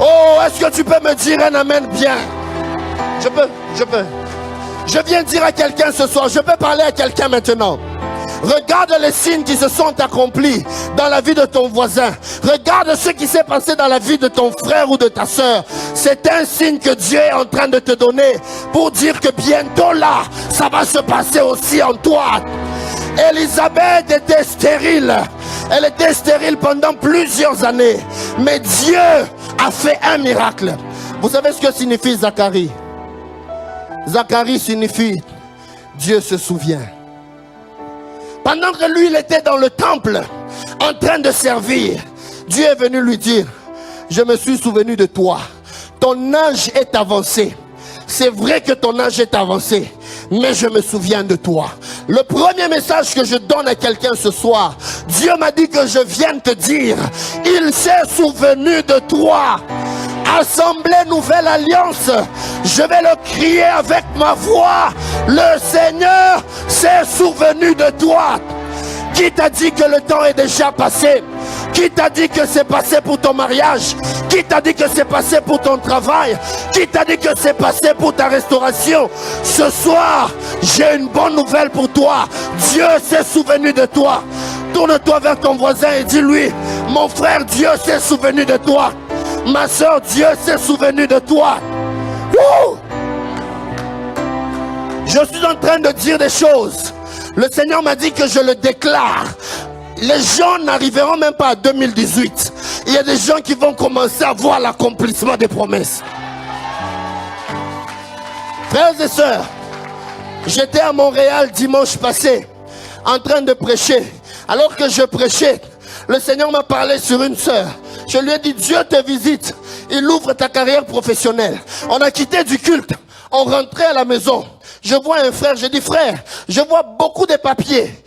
Oh, est-ce que tu peux me dire un amen bien? Je peux. Je viens dire à quelqu'un ce soir, je peux parler à quelqu'un maintenant. Regarde les signes qui se sont accomplis dans la vie de ton voisin. Regarde ce qui s'est passé dans la vie de ton frère ou de ta soeur. C'est un signe que Dieu est en train de te donner pour dire que bientôt là, ça va se passer aussi en toi. Élisabeth était stérile. Elle était stérile pendant plusieurs années. Mais Dieu a fait un miracle. Vous savez ce que signifie Zacharie? Zacharie signifie Dieu se souvient. Pendant que lui, il était dans le temple, en train de servir, Dieu est venu lui dire, je me suis souvenu de toi. Ton âge est avancé. C'est vrai que ton âge est avancé, mais je me souviens de toi. Le premier message que je donne à quelqu'un ce soir, Dieu m'a dit que je vienne te dire, il s'est souvenu de toi. Assemblée Nouvelle Alliance, je vais le crier avec ma voix. Le Seigneur s'est souvenu de toi. Qui t'a dit que le temps est déjà passé? Qui t'a dit que c'est passé pour ton mariage? Qui t'a dit que c'est passé pour ton travail? Qui t'a dit que c'est passé pour ta restauration? Ce soir, j'ai une bonne nouvelle pour toi. Dieu s'est souvenu de toi. Tourne-toi vers ton voisin et dis-lui, mon frère, Dieu s'est souvenu de toi. Ma soeur, Dieu s'est souvenu de toi. Wouh! Je suis en train de dire des choses. Le Seigneur m'a dit que je le déclare. Les gens n'arriveront même pas à 2018. Il y a des gens qui vont commencer à voir l'accomplissement des promesses. Frères et sœurs, j'étais à Montréal dimanche passé, en train de prêcher. Alors que je prêchais, le Seigneur m'a parlé sur une sœur. Je lui ai dit, Dieu te visite. Il ouvre ta carrière professionnelle. On a quitté du culte. On rentrait à la maison. Je vois un frère. Je dis, frère, je vois beaucoup de papiers.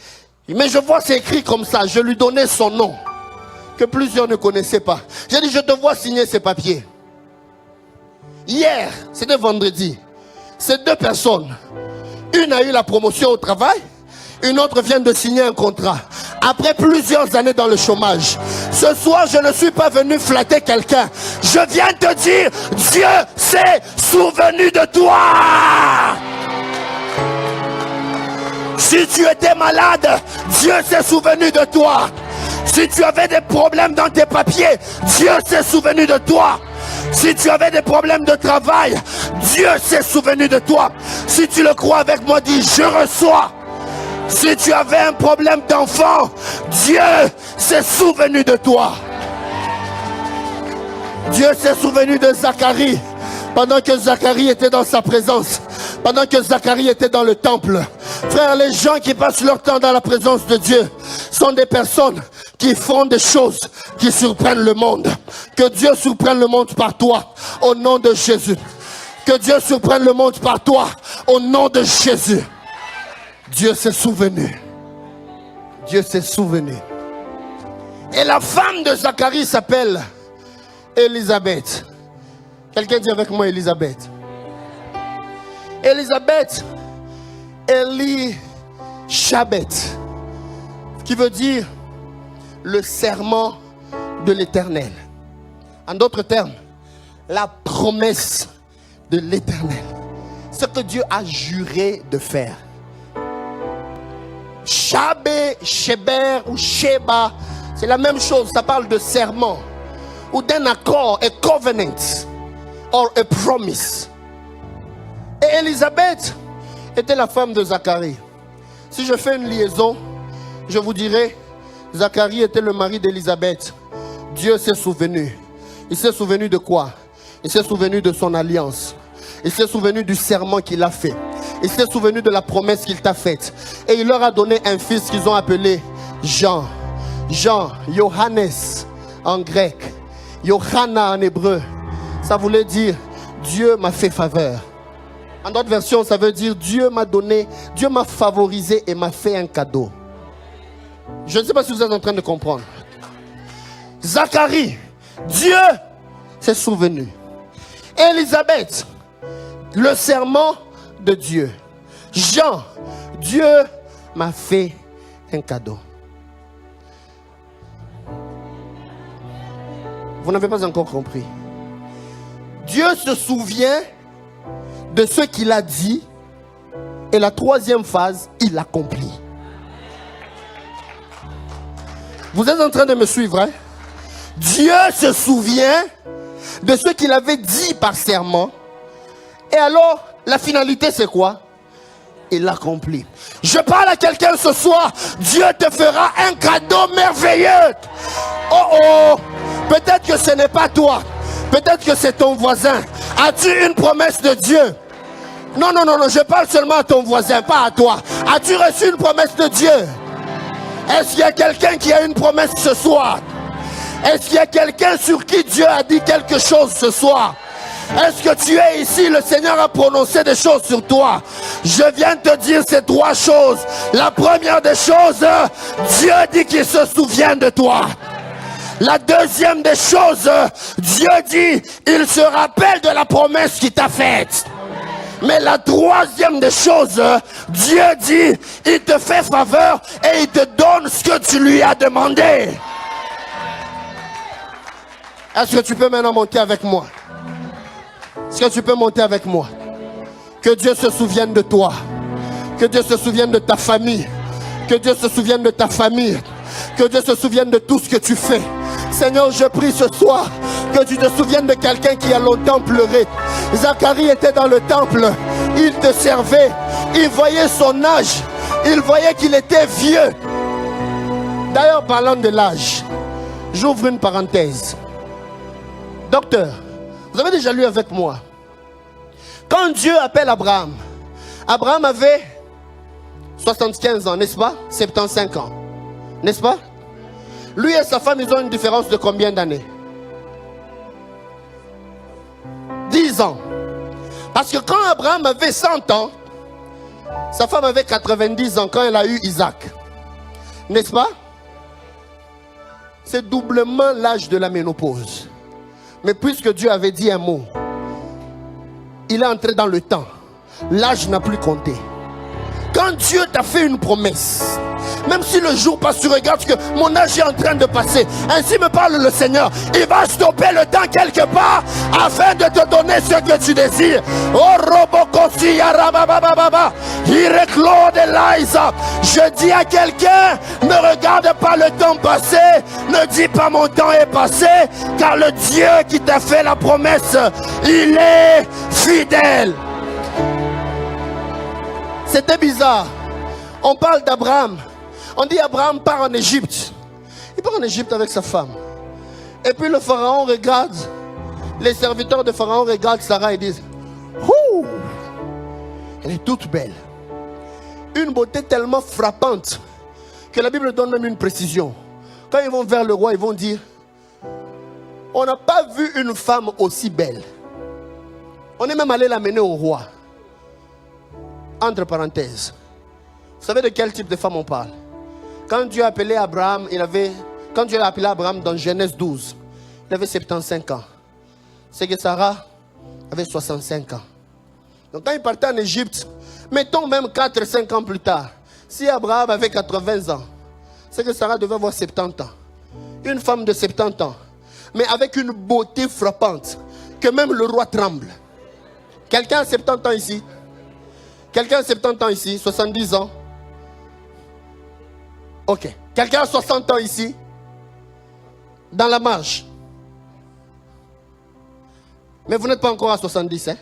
Mais je vois c'est écrit comme ça. Je lui donnais son nom, que plusieurs ne connaissaient pas. J'ai dit, je te vois signer ces papiers. Hier, c'était vendredi. Ces deux personnes, une a eu la promotion au travail, une autre vient de signer un contrat. Après plusieurs années dans le chômage. Ce soir, je ne suis pas venu flatter quelqu'un. Je viens te dire, Dieu s'est souvenu de toi. Si tu étais malade, Dieu s'est souvenu de toi. Si tu avais des problèmes dans tes papiers, Dieu s'est souvenu de toi. Si tu avais des problèmes de travail, Dieu s'est souvenu de toi. Si tu le crois avec moi, dis, je reçois. Si tu avais un problème d'enfant, Dieu s'est souvenu de toi. Dieu s'est souvenu de Zacharie pendant que Zacharie était dans sa présence, pendant que Zacharie était dans le temple. Frère, les gens qui passent leur temps dans la présence de Dieu sont des personnes qui font des choses qui surprennent le monde. Que Dieu surprenne le monde par toi, au nom de Jésus. Que Dieu surprenne le monde par toi, au nom de Jésus. Dieu s'est souvenu. Dieu s'est souvenu. Et la femme de Zacharie s'appelle Élisabeth. Quelqu'un dit avec moi Élisabeth. Élisabeth, Elishabet, qui veut dire le serment de l'Éternel. En d'autres termes, la promesse de l'Éternel. Ce que Dieu a juré de faire. Shabé, Sheber ou Sheba, c'est la même chose, ça parle de serment ou d'un accord, a covenant or a promise. Et Élisabeth était la femme de Zacharie. Si je fais une liaison, je vous dirai, Zacharie était le mari d'Élisabeth. Dieu s'est souvenu. Il s'est souvenu de quoi? Il s'est souvenu de son alliance. Il s'est souvenu du serment qu'il a fait. Il s'est souvenu de la promesse qu'il t'a faite. Et il leur a donné un fils qu'ils ont appelé Jean. Jean, Johannes en grec. Johanna en hébreu. Ça voulait dire Dieu m'a fait faveur. En d'autres versions, ça veut dire Dieu m'a donné, Dieu m'a favorisé et m'a fait un cadeau. Je ne sais pas si vous êtes en train de comprendre. Zacharie, Dieu s'est souvenu. Élisabeth, le serment de Dieu. Jean, Dieu m'a fait un cadeau. Vous n'avez pas encore compris. Dieu se souvient de ce qu'il a dit. Et la troisième phase, il l'accomplit. Vous êtes en train de me suivre, hein? Dieu se souvient de ce qu'il avait dit par serment. Et alors, la finalité, c'est quoi? Il l'accomplit. Je parle à quelqu'un ce soir. Dieu te fera un cadeau merveilleux. Oh oh. Peut-être que ce n'est pas toi. Peut-être que c'est ton voisin. As-tu une promesse de Dieu? Non, non, non, non. Je parle seulement à ton voisin, pas à toi. As-tu reçu une promesse de Dieu? Est-ce qu'il y a quelqu'un qui a une promesse ce soir? Est-ce qu'il y a quelqu'un sur qui Dieu a dit quelque chose ce soir? Est-ce que tu es ici? Le Seigneur a prononcé des choses sur toi. Je viens te dire ces trois choses. La première des choses, Dieu dit qu'il se souvient de toi. La deuxième des choses, Dieu dit, il se rappelle de la promesse qu'il t'a faite. Mais la troisième des choses, Dieu dit, il te fait faveur et il te donne ce que tu lui as demandé. Est-ce que tu peux maintenant monter avec moi? Est-ce que tu peux monter avec moi? Que Dieu se souvienne de toi. Que Dieu se souvienne de ta famille. Que Dieu se souvienne de ta famille. Que Dieu se souvienne de tout ce que tu fais. Seigneur, je prie ce soir que tu te souviennes de quelqu'un qui a longtemps pleuré. Zacharie était dans le temple. Il te servait. Il voyait son âge. Il voyait qu'il était vieux. D'ailleurs, parlant de l'âge, j'ouvre une parenthèse. Docteur, vous avez déjà lu avec moi Quand Dieu appelle Abraham, Abraham avait 75 ans, n'est-ce pas? 75 ans, n'est-ce pas? Lui et sa femme, ils ont une différence de combien d'années? 10 ans. Parce que quand Abraham avait 100 ans, sa femme avait 90 ans quand elle a eu Isaac. N'est-ce pas? C'est doublement l'âge de la ménopause. Mais puisque Dieu avait dit un mot, il est entré dans le temps. L'âge n'a plus compté. Quand Dieu t'a fait une promesse, même si le jour passe, tu regardes que mon âge est en train de passer. Ainsi me parle le Seigneur. Il va stopper le temps quelque part afin de te donner ce que tu désires. Oh Robokosi Yarabababa, Ireclode Eliza. Je dis à quelqu'un, ne regarde pas le temps passé, ne dis pas mon temps est passé, car le Dieu qui t'a fait la promesse, il est fidèle. C'était bizarre. On parle d'Abraham. On dit Abraham part en Égypte. Il part en Égypte avec sa femme. Et puis le pharaon regarde, les serviteurs de pharaon regardent Sarah et disent, ouh, elle est toute belle. Une beauté tellement frappante que la Bible donne même une précision. Quand ils vont vers le roi, ils vont dire, on n'a pas vu une femme aussi belle. On est même allé l'amener au roi. Entre parenthèses. Vous savez de quel type de femme on parle? Quand Dieu a appelé Abraham, quand Dieu l'a appelé Abraham dans Genèse 12, il avait 75 ans. C'est que Sarah avait 65 ans. Donc quand il partait en Égypte, mettons même 4-5 ans plus tard, si Abraham avait 80 ans, c'est que Sarah devait avoir 70 ans. Une femme de 70 ans, mais avec une beauté frappante, que même le roi tremble. Quelqu'un a 70 ans ici? Quelqu'un a 70 ans ici? 70 ans? Ok. Quelqu'un a 60 ans ici? Dans la marche? Mais vous n'êtes pas encore à 70, hein?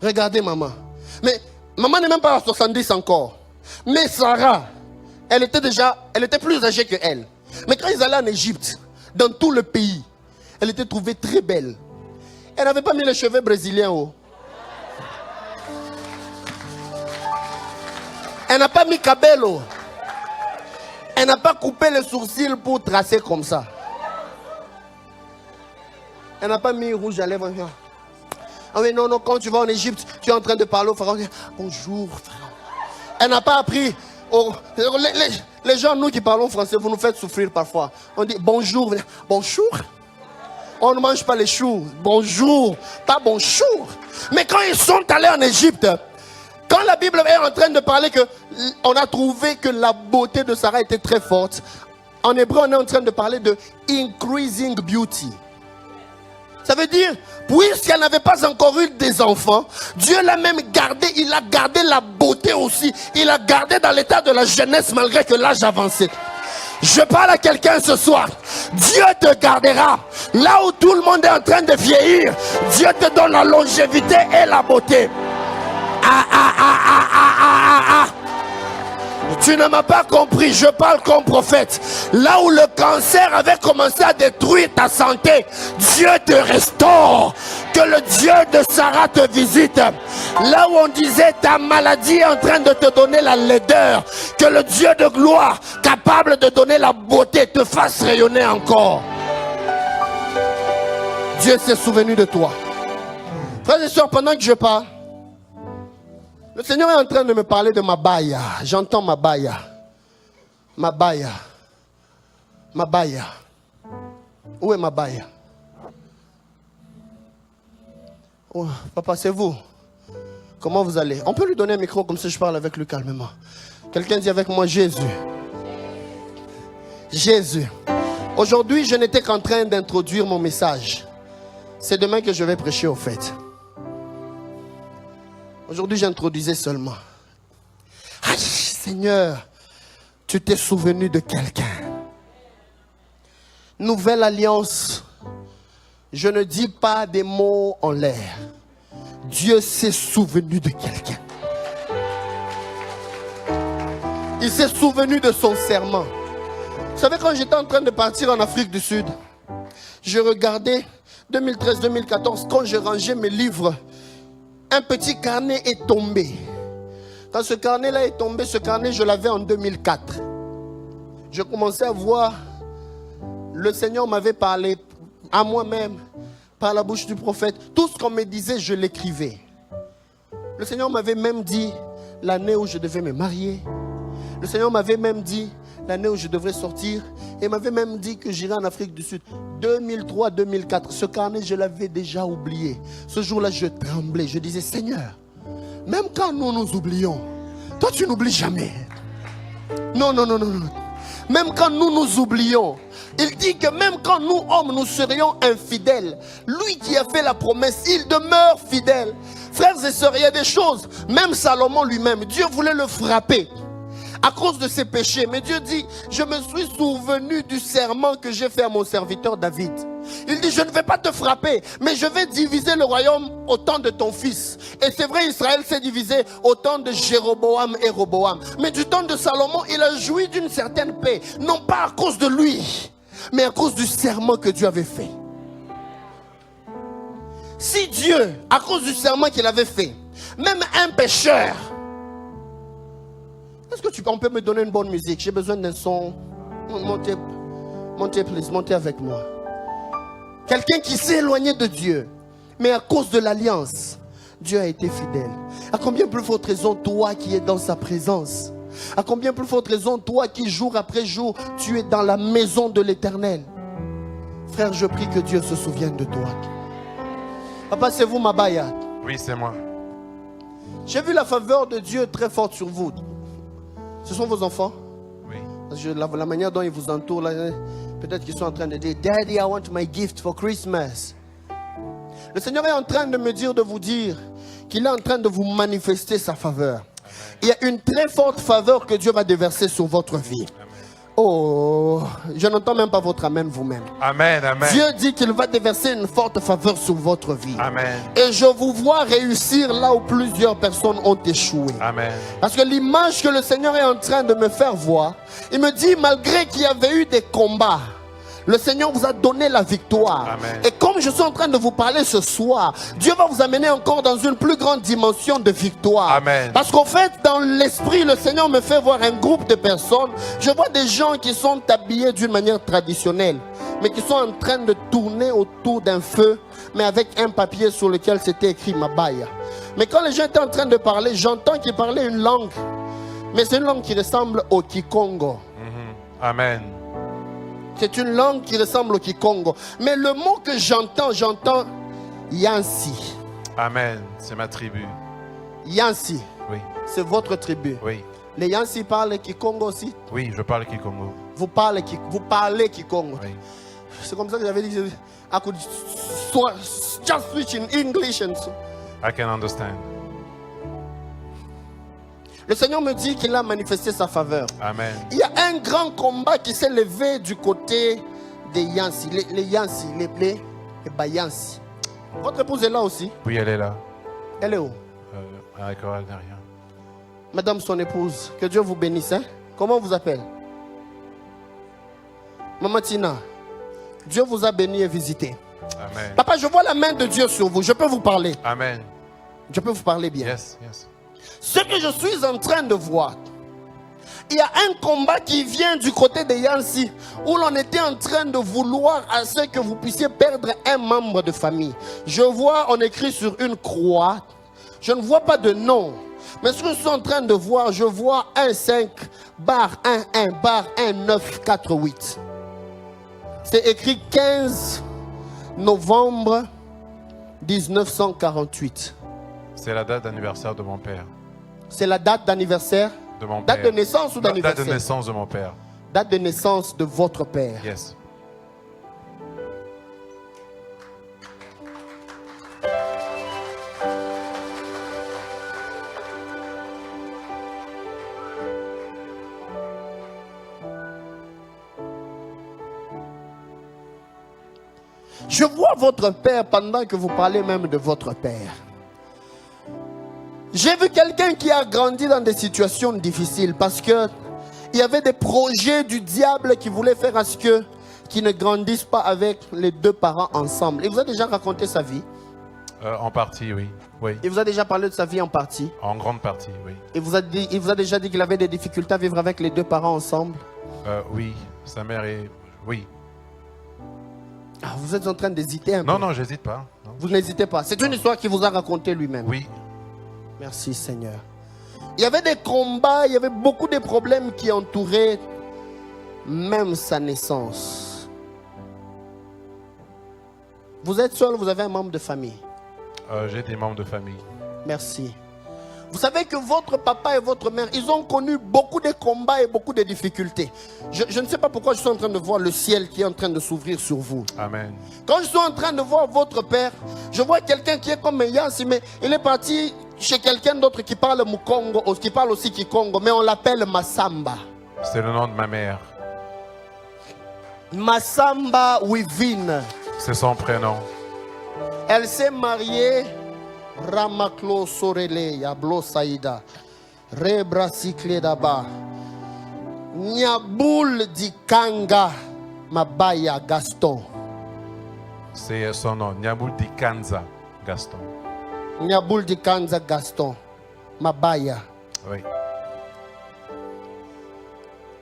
Regardez maman. Mais maman n'est même pas à 70 encore. Mais Sarah, elle était plus âgée que elle. Mais quand ils allaient en Égypte, dans tout le pays, elle était trouvée très belle. Elle n'avait pas mis les cheveux brésiliens haut. Elle n'a pas mis cabello. Elle n'a pas coupé les sourcils pour tracer comme ça. Elle n'a pas mis rouge à lèvres. Ah oui, non, quand tu vas en Égypte, tu es en train de parler au pharaon. Bonjour, pharaon. Elle n'a pas appris. Les gens, nous qui parlons français, vous nous faites souffrir parfois. On dit bonjour. Bonjour. On ne mange pas les choux. Bonjour. Pas bonjour. Mais quand ils sont allés en Égypte, quand la Bible est en train de parler qu'on a trouvé que la beauté de Sarah était très forte, en hébreu on est en train de parler de increasing beauty. Ça veut dire, puisqu'elle n'avait pas encore eu des enfants, Dieu l'a même gardé, il a gardé la beauté aussi. Il a gardé dans l'état de la jeunesse malgré que l'âge avançait. Je parle à quelqu'un ce soir. Dieu te gardera. Là où tout le monde est en train de vieillir, Dieu te donne la longévité et la beauté. Tu ne m'as pas compris, je parle comme prophète. Là où le cancer avait commencé à détruire ta santé, Dieu te restaure. Que le Dieu de Sarah te visite. Là où on disait ta maladie est en train de te donner la laideur, que le Dieu de gloire, capable de donner la beauté, te fasse rayonner encore. Dieu s'est souvenu de toi. Frères et sœurs, pendant que je parle, le Seigneur est en train de me parler de Mabaya. J'entends Mabaya. Mabaya. Mabaya. Où est Mabaya? Oh, papa, c'est vous. Comment vous allez? On peut lui donner un micro comme ça je parle avec lui calmement. Quelqu'un dit avec moi Jésus. Jésus. Aujourd'hui, je n'étais qu'en train d'introduire mon message. C'est demain que je vais prêcher au fait. Aujourd'hui, j'introduisais seulement. Aïe, Seigneur, tu t'es souvenu de quelqu'un. Nouvelle alliance. Je ne dis pas des mots en l'air. Dieu s'est souvenu de quelqu'un. Il s'est souvenu de son serment. Vous savez, quand j'étais en train de partir en Afrique du Sud, je regardais 2013-2014, quand je rangeais mes livres un petit carnet est tombé. Quand ce carnet-là est tombé, ce carnet, je l'avais en 2004. Je commençais à voir, le Seigneur m'avait parlé à moi-même, par la bouche du prophète. Tout ce qu'on me disait, je l'écrivais. Le Seigneur m'avait même dit l'année où je devais me marier. Le Seigneur m'avait même dit l'année où je devrais sortir. Et m'avait même dit que j'irais en Afrique du Sud. 2003-2004, ce carnet, je l'avais déjà oublié. Ce jour-là, je tremblais. Je disais, Seigneur, même quand nous nous oublions, toi tu n'oublies jamais. Non. Même quand nous nous oublions, il dit que même quand nous, hommes, nous serions infidèles, lui qui a fait la promesse, il demeure fidèle. Frères et sœurs, il y a des choses, même Salomon lui-même, Dieu voulait le frapper à cause de ses péchés. Mais Dieu dit, je me suis souvenu du serment que j'ai fait à mon serviteur David. Il dit, je ne vais pas te frapper, mais je vais diviser le royaume au temps de ton fils. Et c'est vrai, Israël s'est divisé au temps de Jéroboam et Roboam. Mais du temps de Salomon, il a joui d'une certaine paix. Non pas à cause de lui, mais à cause du serment que Dieu avait fait. Si Dieu, à cause du serment qu'il avait fait, même un pécheur, est-ce que on peut me donner une bonne musique? J'ai besoin d'un son. Montez, please, montez avec moi. Quelqu'un qui s'est éloigné de Dieu, mais à cause de l'alliance, Dieu a été fidèle. À combien plus forte raison toi qui es dans sa présence? À combien plus forte raison toi qui jour après jour, tu es dans la maison de l'Éternel? Frère, je prie que Dieu se souvienne de toi. Papa, c'est vous, Mabaya? Oui, c'est moi. J'ai vu la faveur de Dieu très forte sur vous. Ce sont vos enfants? Oui. Parce que la manière dont ils vous entourent, peut-être qu'ils sont en train de dire, Daddy, I want my gift for Christmas. Le Seigneur est en train de me dire, de vous dire qu'il est en train de vous manifester sa faveur. Amen. Il y a une très forte faveur que Dieu va déverser sur votre vie. Amen. Oh, je n'entends même pas votre amen vous-même. Amen, amen. Dieu dit qu'il va déverser une forte faveur sur votre vie. Amen. Et je vous vois réussir là où plusieurs personnes ont échoué. Amen. Parce que l'image que le Seigneur est en train de me faire voir, il me dit, malgré qu'il y avait eu des combats, le Seigneur vous a donné la victoire. Amen. Et comme je suis en train de vous parler ce soir, Dieu va vous amener encore dans une plus grande dimension de victoire. Amen. Parce qu'en fait, dans l'esprit, le Seigneur me fait voir un groupe de personnes. Je vois des gens qui sont habillés d'une manière traditionnelle, mais qui sont en train de tourner autour d'un feu, mais avec un papier sur lequel c'était écrit Mabaya. Mais quand les gens étaient en train de parler, j'entends qu'ils parlaient une langue, mais c'est une langue qui ressemble au Kikongo. Amen. C'est une langue qui ressemble au Kikongo. Mais le mot que j'entends Yansi. Amen. C'est ma tribu. Yansi. Oui. C'est votre tribu. Oui. Les Yansi parlent Kikongo aussi? Oui, je parle Kikongo. Vous parlez Kikongo? Oui. C'est comme ça que j'avais dit. I could just switch in English. I can understand. Le Seigneur me dit qu'il a manifesté sa faveur. Amen. Il y a un grand combat qui s'est levé du côté des Yansi. Les Yansi, les Bayansi. Votre épouse est là aussi? Oui, elle est là. Elle est où? D'accord, elle n'a rien. Madame, son épouse, que Dieu vous bénisse. Hein? Comment on vous appelle? Maman Tina, Dieu vous a béni et visité. Amen. Papa, je vois la main de Dieu sur vous. Je peux vous parler? Amen. Je peux vous parler bien? Yes, yes. Ce que je suis en train de voir, il y a un combat qui vient du côté de Yansi, où l'on était en train de vouloir à ce que vous puissiez perdre un membre de famille. Je vois, on écrit sur une croix, je ne vois pas de nom, mais ce que je suis en train de voir, je vois 1-5, barre 1-1, barre 1-9-4-8. C'est écrit 15 novembre 1948. C'est la date d'anniversaire de mon père. C'est la date d'anniversaire? De mon date père. de naissance ou d'anniversaire? Date de naissance de mon père. Date de naissance de votre père. Yes. Je vois votre père pendant que vous parlez même de votre père. J'ai vu quelqu'un qui a grandi dans des situations difficiles parce que il y avait des projets du diable qui voulaient faire à ce qu'ils ne grandissent pas avec les deux parents ensemble. Il vous a déjà raconté sa vie? En partie, oui. Oui. Il vous a déjà parlé de sa vie en partie. En grande partie, oui. Il vous a déjà dit qu'il avait des difficultés à vivre avec les deux parents ensemble. Oui, sa mère est... Oui. Ah, vous êtes en train d'hésiter un peu. Non, non, j'hésite pas. Non. Vous n'hésitez pas. C'est une histoire qu'il vous a racontée lui-même. Oui. Merci Seigneur. Il y avait des combats, il y avait beaucoup de problèmes qui entouraient même sa naissance. Vous êtes seul, vous avez un membre de famille. J'ai des membres de famille. Merci. Vous savez que votre papa et votre mère, ils ont connu beaucoup de combats et beaucoup de difficultés. Je ne sais pas pourquoi je suis en train de voir le ciel qui est en train de s'ouvrir sur vous. Amen. Quand je suis en train de voir votre père, je vois quelqu'un qui est comme Yassi, mais il est parti chez quelqu'un d'autre qui parle Mukongo, qui parle aussi Kikongo, mais on l'appelle Massamba. C'est le nom de ma mère. Massamba Wivine. C'est son prénom. Elle s'est mariée Ramaklo Sorele Yablo Saïda Rebra Sikle Daba Nyaboul Dikanga Mabaya Gaston. C'est son nom. Nyaboul Dikanza Gaston. Nyaboul Dikanza Gaston Mabaya. Oui.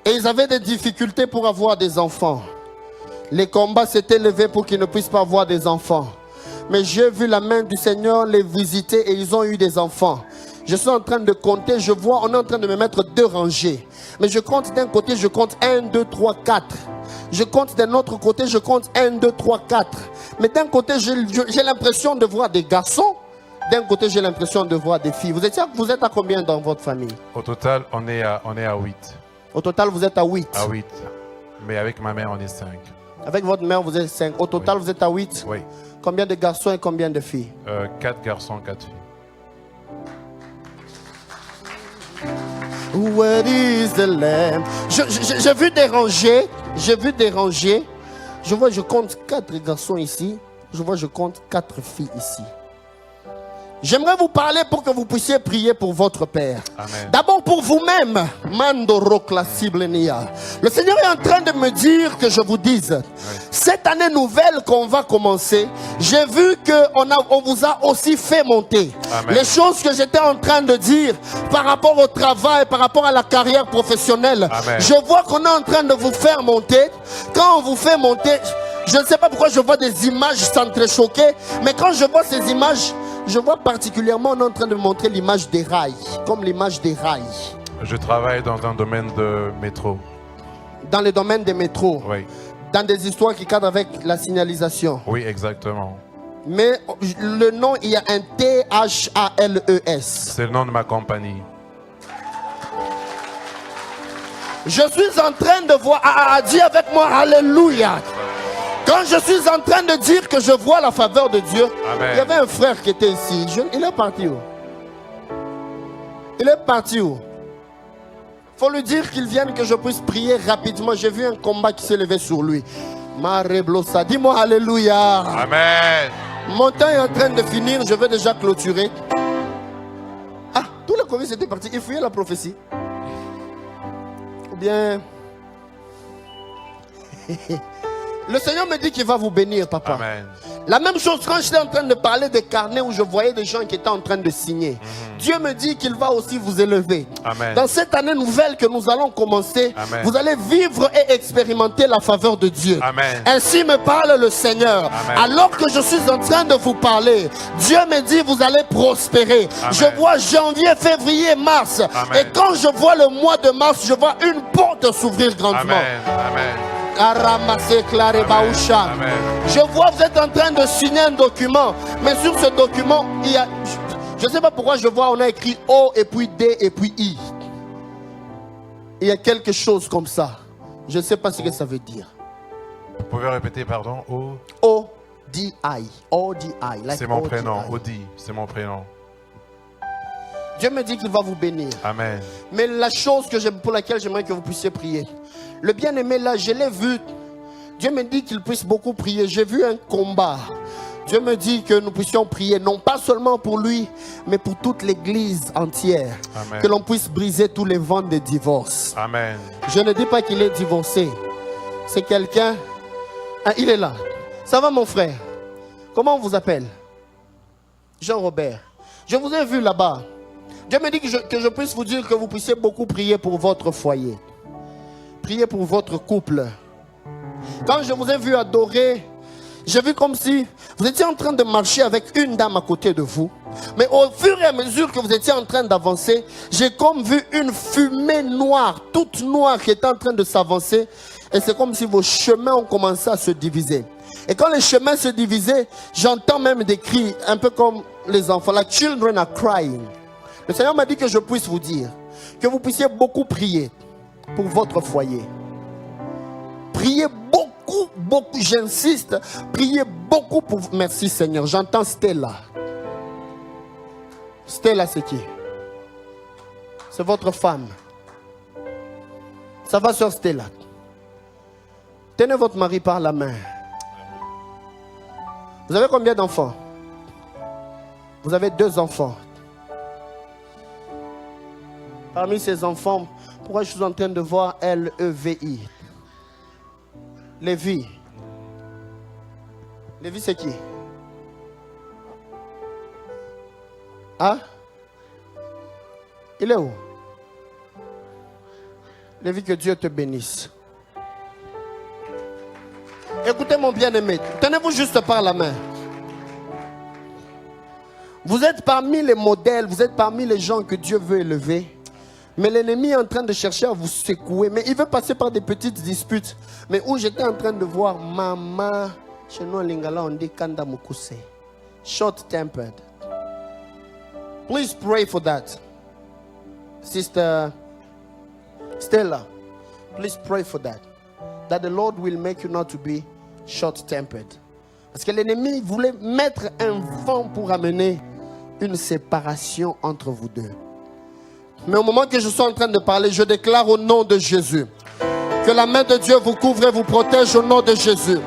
Et ils avaient des difficultés pour avoir des enfants. Les combats s'étaient levés pour qu'ils ne puissent pas avoir des enfants. Mais j'ai vu la main du Seigneur les visiter et ils ont eu des enfants. Je suis en train de compter, je vois, on est en train de me mettre 2 rangées. Mais je compte d'un côté, je compte 1, 2, 3, 4. Je compte d'un autre côté, je compte 1, 2, 3, 4. Mais d'un côté, j'ai l'impression de voir des garçons. D'un côté, j'ai l'impression de voir des filles. Vous êtes à combien dans votre famille? Au total, on est à 8. Au total, vous êtes à 8. À 8. Mais avec ma mère, on est 5. Avec votre mère, vous êtes 5. Au total, Oui. vous êtes à 8. Oui. Combien de garçons et combien de filles? 4 garçons, 4 filles. Where is the lamb? J'ai vu des rangées. J'ai vu des rangées. Je vois, je compte 4 garçons ici. Je vois, je compte 4 filles ici. J'aimerais vous parler pour que vous puissiez prier pour votre père. Amen. D'abord pour vous-même. Le Seigneur est en train de me dire que je vous dise, cette année nouvelle qu'on va commencer, j'ai vu qu'on vous a aussi fait monter. Amen. Les choses que j'étais en train de dire par rapport au travail, par rapport à la carrière professionnelle, Amen. je vois qu'on est en train de vous faire monter. Quand on vous fait monter, je ne sais pas pourquoi je vois des images s'entrechoquer, mais quand je vois ces images, je vois particulièrement, on est en train de montrer l'image des rails, comme l'image des rails. Je travaille dans un domaine de métro. Dans le domaine des métros, Oui. dans des histoires qui cadrent avec la signalisation. Oui, exactement. Mais le nom, il y a un T-H-A-L-E-S. C'est le nom de ma compagnie. Je suis en train de voir, dis avec moi, Alléluia. Quand je suis en train de dire que je vois la faveur de Dieu, Amen. il y avait un frère qui était ici. Il est parti où? Il est parti où? Il faut lui dire qu'il vienne, que je puisse prier rapidement. J'ai vu un combat qui s'est levé sur lui. Mareblosa, dis-moi Alléluia. Amen. Mon temps est en train de finir, je vais déjà clôturer. Ah, tous les commis étaient partis. Ils fouillaient la prophétie. Ou bien... Le Seigneur me dit qu'il va vous bénir, papa. Amen. La même chose quand j'étais en train de parler des carnets où je voyais des gens qui étaient en train de signer. Dieu me dit qu'il va aussi vous élever. Amen. Dans cette année nouvelle que nous allons commencer, Amen. vous allez vivre et expérimenter la faveur de Dieu. Amen. Ainsi me parle le Seigneur. Amen. Alors que je suis en train de vous parler, Dieu me dit vous allez prospérer. Amen. Je vois janvier, février, mars. Amen. Et quand je vois le mois de mars, je vois une porte s'ouvrir grandement. Amen. Amen. Aramasé, Claré, Baoucha. Amen. Je vois vous êtes en train de signer un document, mais sur ce document, il y a, je ne sais pas pourquoi je vois, on a écrit O et puis D et puis I. Il y a quelque chose comme ça. Je ne sais pas ce que ça veut dire. Vous pouvez répéter, pardon? O-D-I. O-D-I. Like C'est mon O-D-I. prénom. Odi, c'est mon prénom. Dieu me dit qu'il va vous bénir. Amen. Mais la chose pour laquelle j'aimerais que vous puissiez prier. Le bien-aimé là, je l'ai vu. Dieu me dit qu'il puisse beaucoup prier. J'ai vu un combat. Dieu me dit que nous puissions prier, non pas seulement pour lui, mais pour toute l'église entière. Amen. Que l'on puisse briser tous les vents de divorce. Amen. Je ne dis pas qu'il est divorcé. C'est quelqu'un... Ah, il est là. Ça va mon frère? Comment on vous appelle? Jean-Robert, je vous ai vu là-bas. Dieu me dit que je puisse vous dire que vous puissiez beaucoup prier pour votre foyer. Priez pour votre couple. Quand je vous ai vu adorer, j'ai vu comme si vous étiez en train de marcher avec une dame à côté de vous. Mais au fur et à mesure que vous étiez en train d'avancer, j'ai comme vu une fumée noire, toute noire qui était en train de s'avancer. Et c'est comme si vos chemins ont commencé à se diviser. Et quand les chemins se divisaient, j'entends même des cris, un peu comme les enfants. Like children are crying. Le Seigneur m'a dit que je puisse vous dire que vous puissiez beaucoup prier pour votre foyer. Priez beaucoup, beaucoup, j'insiste, priez beaucoup pour... Merci Seigneur, j'entends Stella. Stella, c'est qui? C'est votre femme. Ça va, sœur Stella? Tenez votre mari par la main. Vous avez combien d'enfants? Vous avez 2 enfants. Parmi ces enfants, pourquoi je suis en train de voir L-E-V-I? Lévi. Lévi, c'est qui? Hein? Il est où? Lévi, que Dieu te bénisse. Écoutez mon bien-aimé, tenez-vous juste par la main. Vous êtes parmi les modèles, vous êtes parmi les gens que Dieu veut élever. Mais l'ennemi est en train de chercher à vous secouer. Mais il veut passer par des petites disputes. Mais où j'étais en train de voir maman, chez nous en lingala on dit kanda mukuse. Short-tempered. Please pray for that. Sister Stella, please pray for that. That the Lord will make you not to be short-tempered. Parce que l'ennemi voulait mettre un vent pour amener une séparation entre vous deux. Mais au moment que je suis en train de parler, je déclare au nom de Jésus que la main de Dieu vous couvre et vous protège au nom de Jésus.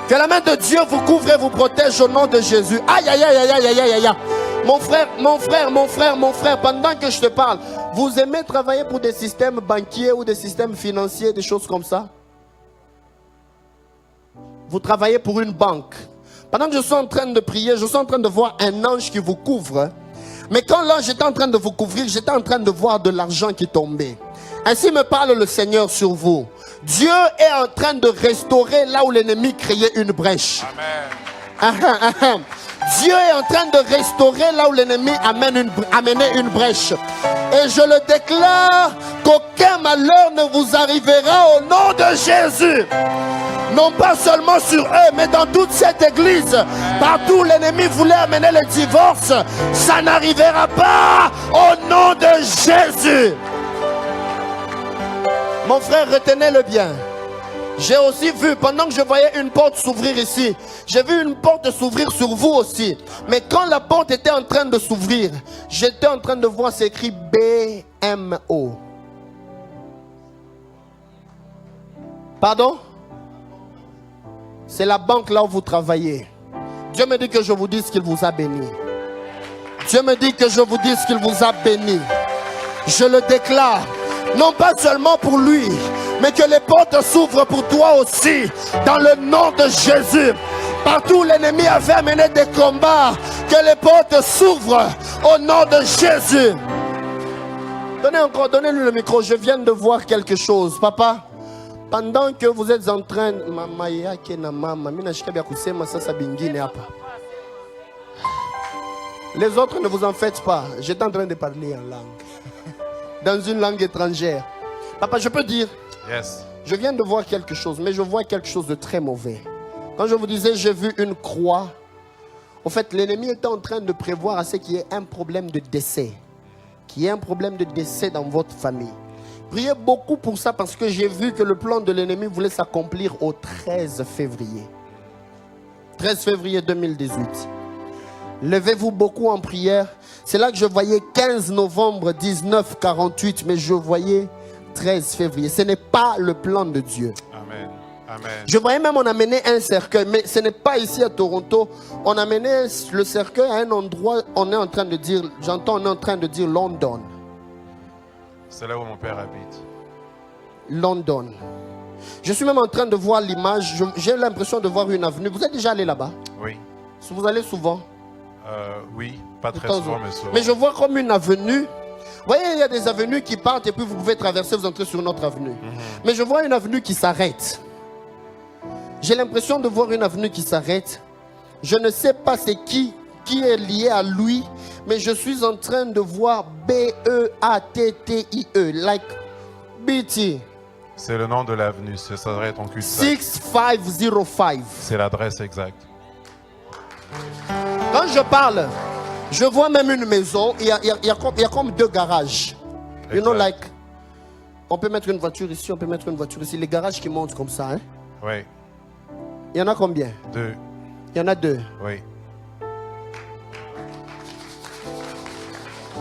Que la main de Dieu vous couvre et vous protège au nom de Jésus. Aïe, aïe, aïe, aïe, aïe, aïe, aïe. Mon frère, pendant que je te parle, vous aimez travailler pour des systèmes banquiers ou des systèmes financiers, des choses comme ça? Vous travaillez pour une banque. Pendant que je suis en train de prier, je suis en train de voir un ange qui vous couvre. Mais quand l'ange était en train de vous couvrir, j'étais en train de voir de l'argent qui tombait. Ainsi me parle le Seigneur sur vous. Dieu est en train de restaurer là où l'ennemi créait une brèche. Amen. Dieu est en train de restaurer là où l'ennemi amenait une brèche. Et je le déclare qu'aucun malheur ne vous arrivera au nom de Jésus. Non pas seulement sur eux, mais dans toute cette église. Partout où l'ennemi voulait amener le divorce, ça n'arrivera pas au nom de Jésus. Mon frère, retenez-le bien. J'ai aussi vu, pendant que je voyais une porte s'ouvrir ici, j'ai vu une porte s'ouvrir sur vous aussi. Mais quand la porte était en train de s'ouvrir, j'étais en train de voir c'est écrit BMO. Pardon? C'est la banque là où vous travaillez. Dieu me dit que je vous dise qu'il vous a béni. Dieu me dit que je vous dise qu'il vous a béni. Je le déclare, non pas seulement pour lui, mais que les portes s'ouvrent pour toi aussi, dans le nom de Jésus. Partout où l'ennemi avait amené des combats, que les portes s'ouvrent au nom de Jésus. Donnez-lui le micro, je viens de voir quelque chose, papa. Pendant que vous êtes en train... Les autres, ne vous en faites pas. J'étais en train de parler en langue. Dans une langue étrangère. Papa, je peux dire... Yes. Je viens de voir quelque chose, mais je vois quelque chose de très mauvais. Quand je vous disais, j'ai vu une croix. En fait, l'ennemi était en train de prévoir à ce qu'il y ait un problème de décès. Qu'il y ait un problème de décès dans votre famille. Priez beaucoup pour ça parce que j'ai vu que le plan de l'ennemi voulait s'accomplir au 13 février. 13 février 2018. Levez-vous beaucoup en prière. C'est là que je voyais 15 novembre 1948, mais je voyais 13 février. Ce n'est pas le plan de Dieu. Amen. Amen. Je voyais même on amenait un cercueil, mais ce n'est pas ici à Toronto. On amenait le cercueil à un endroit, on est en train de dire, j'entends, on est en train de dire London. C'est là où mon père habite. London. Je suis même en train de voir l'image. J'ai l'impression de voir une avenue. Vous êtes déjà allé là-bas? Oui. Vous allez souvent? Oui, pas De très temps en souvent, temps. mais souvent. Mais je vois comme une avenue. Vous voyez, il y a des avenues qui partent et puis vous pouvez traverser, vous entrez sur une autre avenue. Mais je vois une avenue qui s'arrête. J'ai l'impression de voir une avenue qui s'arrête. Je ne sais pas c'est qui est lié à lui, mais je suis en train de voir B-E-A-T-T-I-E, like BT. C'est le nom de l'avenue, ça devrait être en cul-de-sac. 6505. C'est l'adresse exacte. Quand je parle, je vois même une maison, il y a comme deux garages. You know, Exact. like, on peut mettre une voiture ici, on peut mettre une voiture ici. Les garages qui montent comme ça, hein? Oui, Il y en a combien? 2. Il y en a deux. Oui.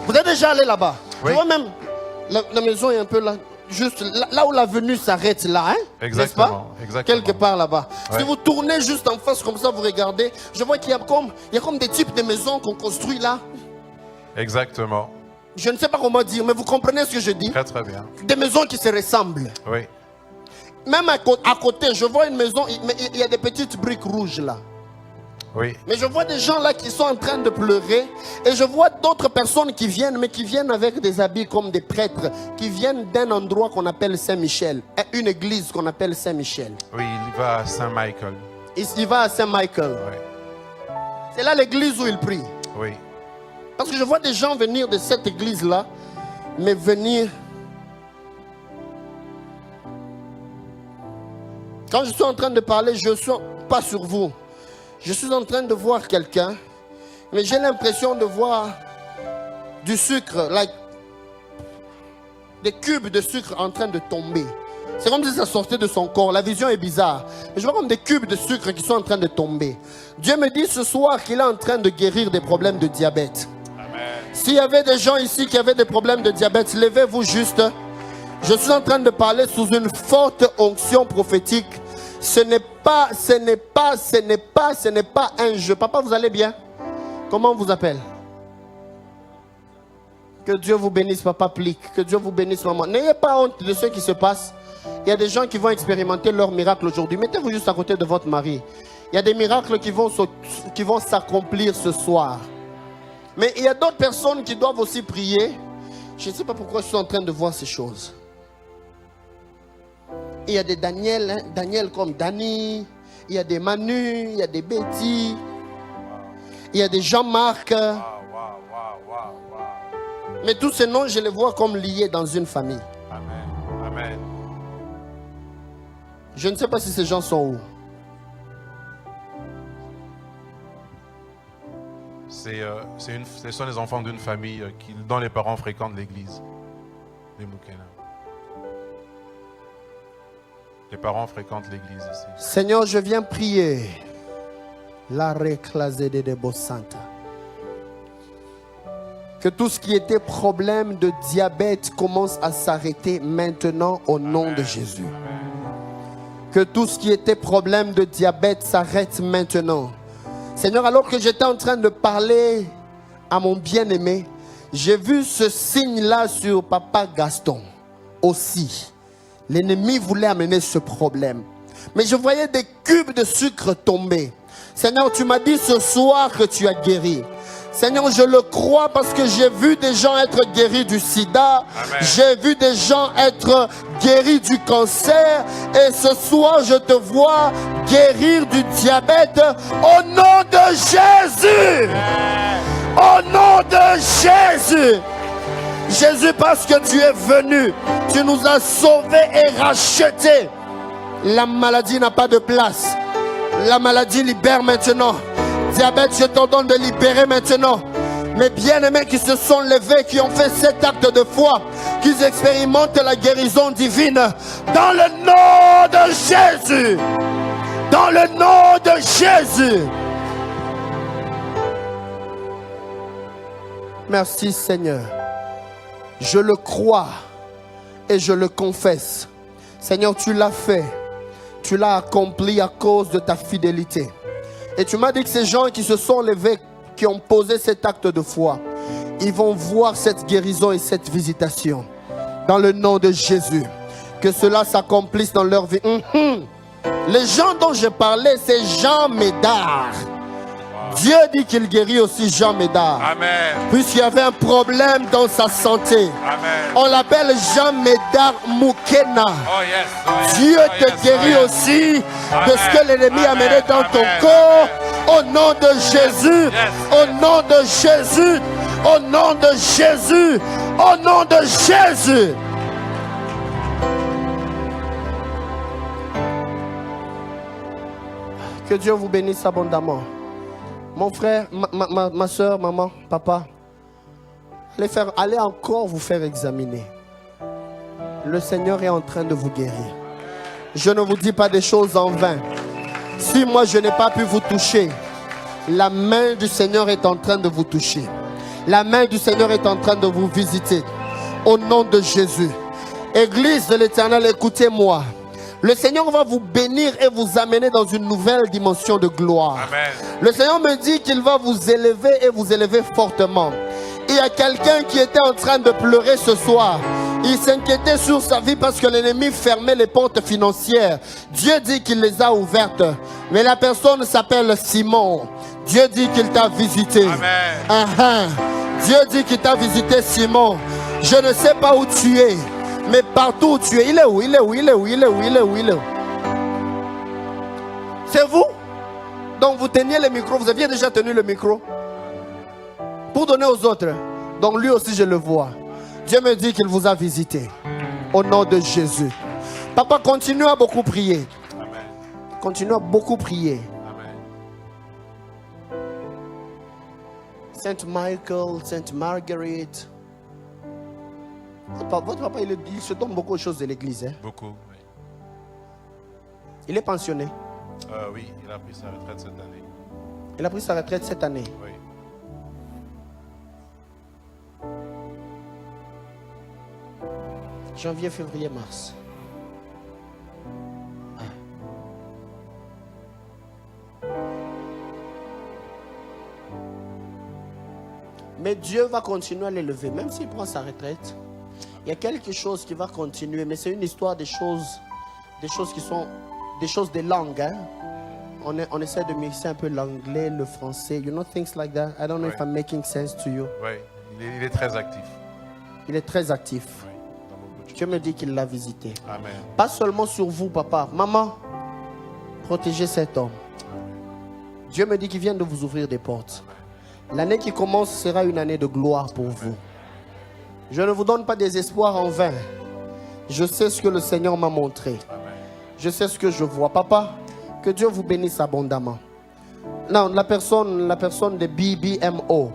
Vous êtes déjà allé là-bas? Oui. Tu vois même, la maison est un peu là, juste là où l'avenue s'arrête là, hein? Exactement, N'est-ce pas? exactement. Quelque part là-bas. Ouais. Si vous tournez juste en face comme ça, vous regardez, je vois qu'il y a comme des types de maisons qu'on construit là. Exactement. Je ne sais pas comment dire, mais vous comprenez ce que je dis? Très, très bien. Des maisons qui se ressemblent. Oui. Même à côté, je vois une maison, mais il y a des petites briques rouges là. Oui. Mais je vois des gens là qui sont en train de pleurer. Et je vois d'autres personnes qui viennent, mais qui viennent avec des habits comme des prêtres, qui viennent d'un endroit qu'on appelle Saint-Michel, une église qu'on appelle Saint-Michel. Oui, il va à Saint-Michael. Il va à Saint-Michael. Oui. C'est là l'église où il prie. Oui. Parce que je vois des gens venir de cette église-là, mais venir... Quand je suis en train de parler, je ne suis pas sur vous. Je suis en train de voir quelqu'un, mais j'ai l'impression de voir du sucre, like, des cubes de sucre en train de tomber. C'est comme si ça sortait de son corps. La vision est bizarre. Mais je vois comme des cubes de sucre qui sont en train de tomber. Dieu me dit ce soir qu'il est en train de guérir des problèmes de diabète. S'il y avait des gens ici qui avaient des problèmes de diabète, levez-vous juste. Je suis en train de parler sous une forte onction prophétique. Ce n'est pas un jeu. Papa, vous allez bien? Comment on vous appelle? Que Dieu vous bénisse, papa Plique. Que Dieu vous bénisse, maman. N'ayez pas honte de ce qui se passe. Il y a des gens qui vont expérimenter leur miracle aujourd'hui. Mettez-vous juste à côté de votre mari. Il y a des miracles qui vont s'accomplir ce soir. Mais il y a d'autres personnes qui doivent aussi prier. Je ne sais pas pourquoi je suis en train de voir ces choses. Il y a des Daniel, hein, Daniel comme Dani. Il y a des Manu, il y a des Betty. Il y a des Jean-Marc. Mais tous ces noms, je les vois comme liés dans une famille. Amen. Amen. Je ne sais pas si ces gens sont où. Ce sont les enfants d'une famille dont les parents fréquentent l'église. Les Moukena. Les parents fréquentent l'église ici. Seigneur, je viens prier. La réclasée de Bosanta. Que tout ce qui était problème de diabète commence à s'arrêter maintenant au nom de Jésus. Que tout ce qui était problème de diabète s'arrête maintenant. Seigneur, alors que j'étais en train de parler à mon bien-aimé, j'ai vu ce signe-là sur Papa Gaston aussi. L'ennemi voulait amener ce problème. Mais je voyais des cubes de sucre tomber. Seigneur, tu m'as dit ce soir que tu as guéri. Seigneur, je le crois parce que j'ai vu des gens être guéris du sida. J'ai vu des gens être guéris du cancer. Et ce soir, je te vois guérir du diabète au nom de Jésus. Au nom de Jésus. Jésus, parce que tu es venu, tu nous as sauvés et rachetés. La maladie n'a pas de place. La maladie libère maintenant. Diabète, je t'ordonne de libérer maintenant. Mes bien-aimés qui se sont levés, qui ont fait cet acte de foi, qu'ils expérimentent la guérison divine dans le nom de Jésus. Dans le nom de Jésus. Merci Seigneur. Je le crois et je le confesse. Seigneur, tu l'as fait. Tu l'as accompli à cause de ta fidélité. Et tu m'as dit que ces gens qui se sont levés, qui ont posé cet acte de foi, ils vont voir cette guérison et cette visitation. Dans le nom de Jésus. Que cela s'accomplisse dans leur vie. Les gens dont je parlais, c'est Jean Médard. Dieu dit qu'il guérit aussi Jean Médard. Amen. Puisqu'il y avait un problème dans sa santé. Amen. On l'appelle Jean Médard Moukena. Oh yes. Oh yes. Dieu Oh te yes. guérit Oh yes. aussi de Amen. ce que l'ennemi a mené dans ton Amen. corps. Au nom de Jésus. Yes. Au nom de Jésus. Au nom de Jésus. Au nom de Jésus. Que Dieu vous bénisse abondamment. Mon frère, ma soeur, maman, papa, allez encore vous faire examiner. Le Seigneur est en train de vous guérir. Je ne vous dis pas des choses en vain. Si moi je n'ai pas pu vous toucher, la main du Seigneur est en train de vous toucher. La main du Seigneur est en train de vous visiter. Au nom de Jésus. Église de l'Éternel, écoutez-moi. Le Seigneur va vous bénir et vous amener dans une nouvelle dimension de gloire. Amen. Le Seigneur me dit qu'il va vous élever et vous élever fortement. Il y a quelqu'un qui était en train de pleurer ce soir. Il s'inquiétait sur sa vie parce que l'ennemi fermait les portes financières. Dieu dit qu'il les a ouvertes. Mais la personne s'appelle Simon. Dieu dit qu'il t'a visité. Amen. Dieu dit qu'il t'a visité, Simon. Je ne sais pas où tu es. Mais partout où tu es, il est où? Il est où? Il est où? Il est où? Il est où? Il est où? C'est vous? Donc vous teniez le micro. Vous aviez déjà tenu le micro pour donner aux autres. Donc lui aussi je le vois. Dieu me dit qu'il vous a visité. Au nom de Jésus. Papa, continue à beaucoup prier. Amen. Continue à beaucoup prier. Amen. Saint Michael, Sainte Marguerite. Votre papa, il se donne beaucoup de choses de l'église. Hein? Beaucoup, oui. Il est pensionné. Oui, il a pris sa retraite cette année. Il a pris sa retraite cette année. Oui. Janvier, février, mars. Mais Dieu va continuer à l'élever, même s'il prend sa retraite. Il y a quelque chose qui va continuer, mais c'est une histoire des choses qui sont des choses des langues. Hein? On essaie de mixer un peu l'anglais, le français. You know things like that. I don't know if I'm making sense to you. Oui, il est très actif. Il est très actif. Oui, dans beaucoup de choses. Dieu me dit qu'il l'a visité. Amen. Pas seulement sur vous, papa. Maman, protégez cet homme. Dieu me dit qu'il vient de vous ouvrir des portes. L'année qui commence sera une année de gloire pour vous. Je ne vous donne pas des espoirs en vain. Je sais ce que le Seigneur m'a montré. Je sais ce que je vois. Papa, que Dieu vous bénisse abondamment. Non, la personne de BMO.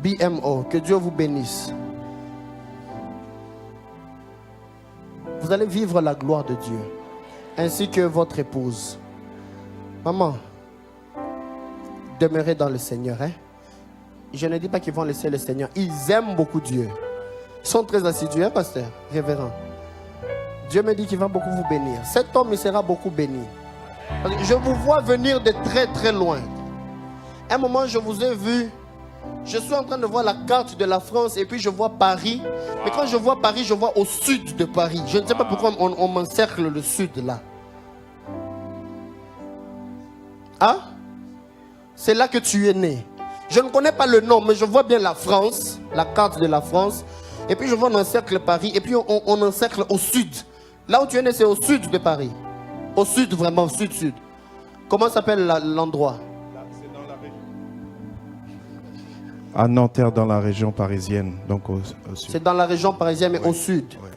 BMO, que Dieu vous bénisse. Vous allez vivre la gloire de Dieu, ainsi que votre épouse. Maman, demeurez dans le Seigneur. Hein? Je ne dis pas qu'ils vont laisser le Seigneur. Ils aiment beaucoup Dieu. Ils sont très assidus, hein, pasteur, révérend. Dieu me dit qu'il va beaucoup vous bénir. Cet homme, il sera beaucoup béni. Parce que je vous vois venir de très très loin. À un moment, je vous ai vu. Je suis en train de voir la carte de la France et puis je vois Paris. Mais quand je vois Paris, je vois au sud de Paris. Je ne sais pas pourquoi on m'encercle le sud là. Ah? C'est là que tu es né. Je ne connais pas le nom, mais je vois bien la France, la carte de la France. Et puis je vois on encercle Paris et puis on encercle au sud. Là où tu es né, c'est au sud de Paris. Au sud, vraiment, sud-sud. Comment s'appelle l'endroit? C'est dans la région. À Nanterre, dans la région parisienne, donc au sud. C'est dans la région parisienne, mais Oui. au sud. Oui.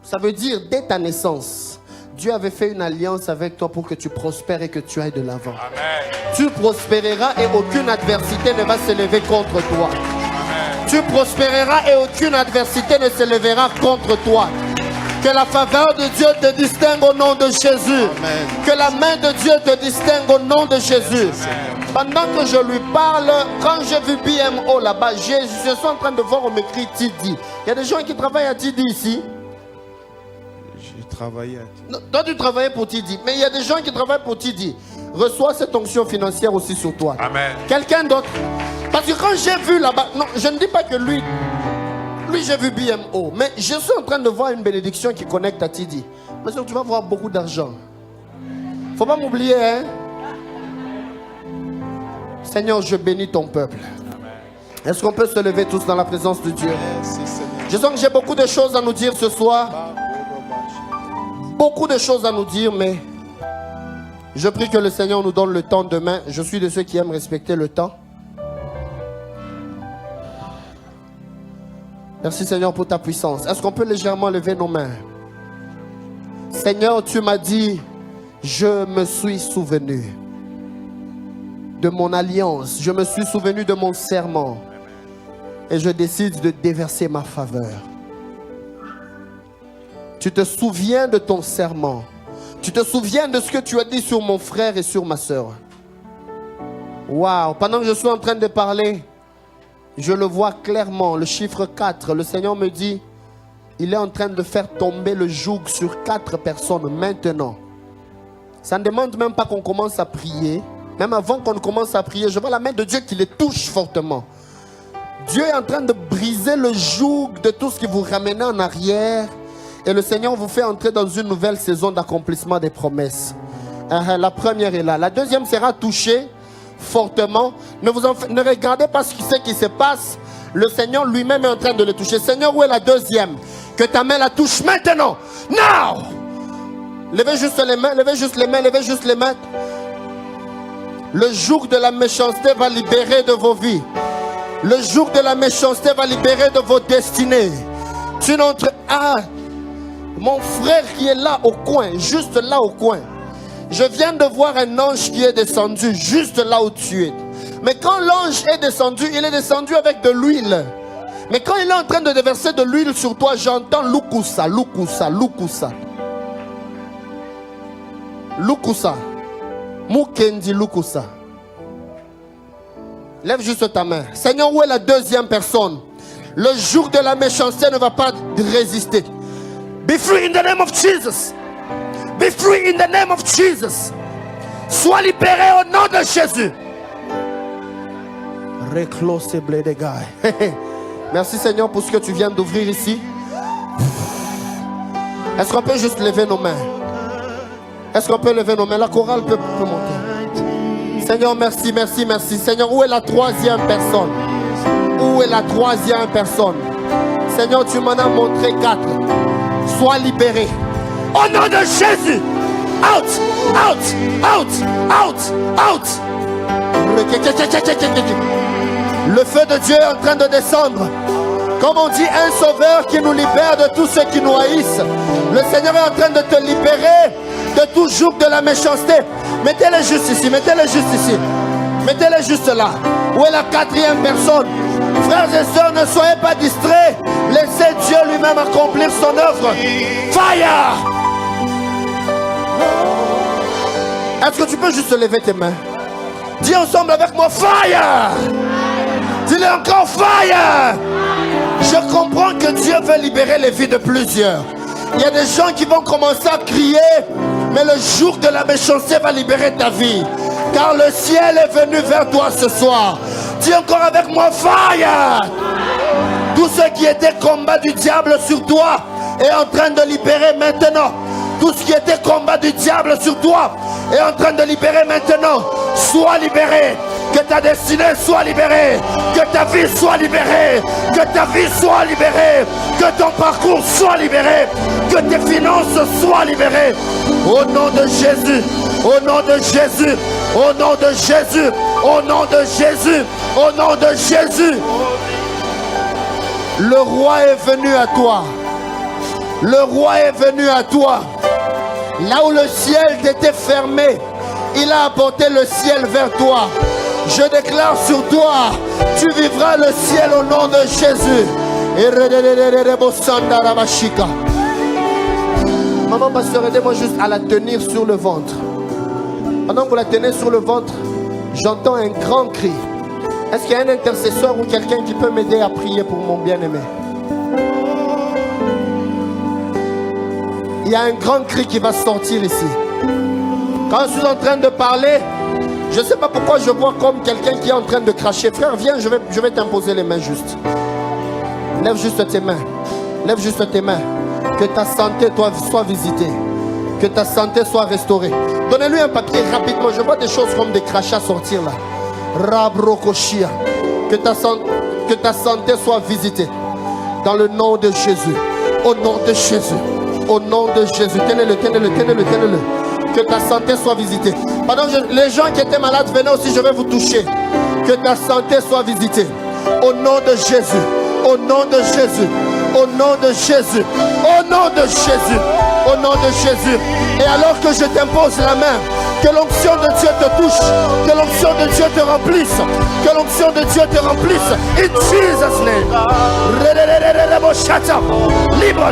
Ça veut dire, dès ta naissance, Dieu avait fait une alliance avec toi pour que tu prospères et que tu ailles de l'avant. Amen. Tu prospéreras et aucune adversité ne va se lever contre toi. Amen. Tu prospéreras et aucune adversité ne se lèvera contre toi. Que la faveur de Dieu te distingue au nom de Jésus. Amen. Que la main de Dieu te distingue au nom de Jésus. Pendant que je lui parle, quand j'ai vu BMO là-bas, je suis en train de voir, on m'écrit Tidi. Il y a des gens qui travaillent à Tidi ici. J'ai travaillé à... Non, toi, tu travaillais pour Tidi. Mais il y a des gens qui travaillent pour Tidi. Reçois cette onction financière aussi sur toi. Amen. Quelqu'un d'autre. Parce que quand j'ai vu là-bas, non, je ne dis pas que lui j'ai vu BMO, mais je suis en train de voir une bénédiction qui connecte à Tidi. Parce que tu vas voir beaucoup d'argent. Faut pas m'oublier, hein. Seigneur, je bénis ton peuple. Est-ce qu'on peut se lever tous dans la présence de Dieu? Je sens que j'ai beaucoup de choses à nous dire ce soir. Beaucoup de choses à nous dire, mais je prie que le Seigneur nous donne le temps demain. Je suis de ceux qui aiment respecter le temps. Merci Seigneur pour ta puissance. Est-ce qu'on peut légèrement lever nos mains? Seigneur, tu m'as dit, je me suis souvenu de mon alliance. Je me suis souvenu de mon serment. Et je décide de déverser ma faveur. Tu te souviens de ton serment. Tu te souviens de ce que tu as dit sur mon frère et sur ma soeur. Waouh, pendant que je suis en train de parler, je le vois clairement, le chiffre 4. Le Seigneur me dit, il est en train de faire tomber le joug sur 4 personnes maintenant. Ça ne demande même pas qu'on commence à prier. Même avant qu'on commence à prier, je vois la main de Dieu qui les touche fortement. Dieu est en train de briser le joug de tout ce qui vous ramenait en arrière. Et le Seigneur vous fait entrer dans une nouvelle saison d'accomplissement des promesses. La première est là. La deuxième sera touchée fortement. Ne regardez pas ce qui se passe. Le Seigneur lui-même est en train de le toucher. Seigneur, où est la deuxième? Que ta main la touche maintenant. Now! Levez juste les mains, levez juste les mains, levez juste les mains. Le joug de la méchanceté va libérer de vos vies. Le joug de la méchanceté va libérer de vos destinées. Tu n'entres... Ah! Mon frère qui est là au coin, juste là au coin. Je viens de voir un ange qui est descendu juste là où tu es. Mais quand l'ange est descendu, il est descendu avec de l'huile. Mais quand il est en train de déverser de l'huile sur toi, j'entends Lukusa, Lukusa, Lukusa. Lukusa. Mukendi Lukusa. Lève juste ta main. Seigneur, où est la deuxième personne? Le jour de la méchanceté ne va pas résister. Be free in the name of Jesus. Be free in the name of Jesus. Sois libéré au nom de Jésus. Merci Seigneur pour ce que tu viens d'ouvrir ici. Est-ce qu'on peut juste lever nos mains? Est-ce qu'on peut lever nos mains? La chorale peut monter. Seigneur, merci, merci, merci. Seigneur, où est la troisième personne? Où est la troisième personne? Seigneur, tu m'en as montré 4. Sois libéré. Au nom de Jésus. Out, out, out, out, out. Le feu de Dieu est en train de descendre. Comme on dit, un sauveur qui nous libère de tous ceux qui nous haïssent. Le Seigneur est en train de te libérer de tout joug de la méchanceté. Mettez-les juste ici, mettez-les juste ici. Mettez-les juste là. Où est la quatrième personne? Frères et sœurs, ne soyez pas distraits. Laissez Dieu lui-même accomplir son œuvre. Fire! Est-ce que tu peux juste lever tes mains? Dis ensemble avec moi, fire! Dis-le encore, fire! Je comprends que Dieu veut libérer les vies de plusieurs. Il y a des gens qui vont commencer à crier, mais le jour de la méchanceté va libérer ta vie. Car le ciel est venu vers toi ce soir. Dis encore avec moi, fire! Tout ce qui était combat du diable sur toi est en train de libérer maintenant. Tout ce qui était combat du diable sur toi est en train de libérer maintenant. Sois libéré. Que ta destinée soit libérée. Que ta vie soit libérée. Que ta vie soit libérée. Que ton parcours soit libéré. Que tes finances soient libérées. Au nom de Jésus. Au nom de Jésus. Au nom de Jésus. Au nom de Jésus. Au nom de Jésus. Le roi est venu à toi. Le roi est venu à toi. Là où le ciel t'était fermé, il a apporté le ciel vers toi. Je déclare sur toi, tu vivras le ciel au nom de Jésus. Maman pasteur, aidez-moi juste à la tenir sur le ventre. Pendant que vous la tenez sur le ventre, j'entends un grand cri. Est-ce qu'il y a un intercesseur ou quelqu'un qui peut m'aider à prier pour mon bien-aimé? Il y a un grand cri qui va sortir ici. Quand je suis en train de parler, je ne sais pas pourquoi je vois comme quelqu'un qui est en train de cracher. Frère, viens, je vais t'imposer les mains juste. Lève juste tes mains. Lève juste tes mains. Que ta santé soit visitée. Que ta santé soit restaurée. Donnez-lui un papier rapidement. Je vois des choses comme des crachats sortir là. Rabrokoshia. Que ta santé soit visitée. Dans le nom de Jésus. Au nom de Jésus. Au nom de Jésus. Tenez-le. Que ta santé soit visitée. Pardon, les gens qui étaient malades, venez aussi, je vais vous toucher. Que ta santé soit visitée. Au nom de Jésus. Au nom de Jésus. Au nom de Jésus. Au nom de Jésus. Au nom de Jésus. Et alors que je t'impose la main, que l'onction de Dieu te touche. Que l'onction de Dieu te remplisse. Que l'onction de Dieu te remplisse. In Jesus' name. Libre.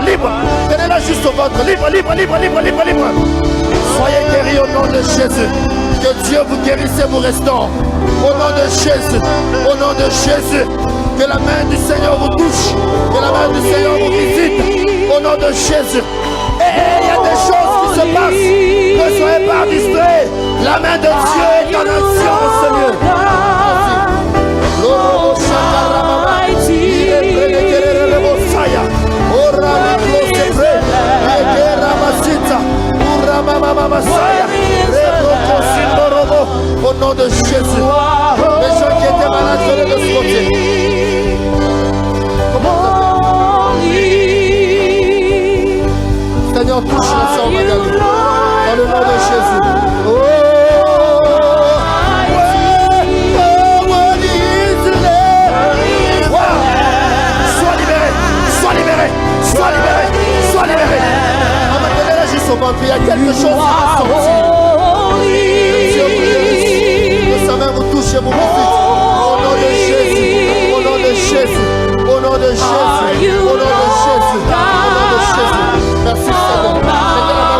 Tenez-la juste au ventre. Libre. Soyez guéris au nom de Jésus. Que Dieu vous guérisse et vous restaure. Au nom de Jésus. Au nom de Jésus. Que la main du Seigneur vous touche. Que la main du Seigneur vous visite. Au nom de Jésus. Et il y a des choses qui se passent. Ne soyez pas distraits. La main de Dieu est en action en ce lieu. Au nom de Jésus. Les gens qui étaient malades venaient de ce côté. Seigneur, touche la sœur Magali. Dans le nom de Jésus. Sois libéré. On va donner la juste au ventre. Il y a quelque chose qui va sortir. Dieu vous guérisse. Que sa main vous touche et vous visite. Au nom de Jésus. Au nom de Jésus. Au nom de Jésus. Au nom de Jésus. Au nom de Jésus. Merci Seigneur. Mettez la main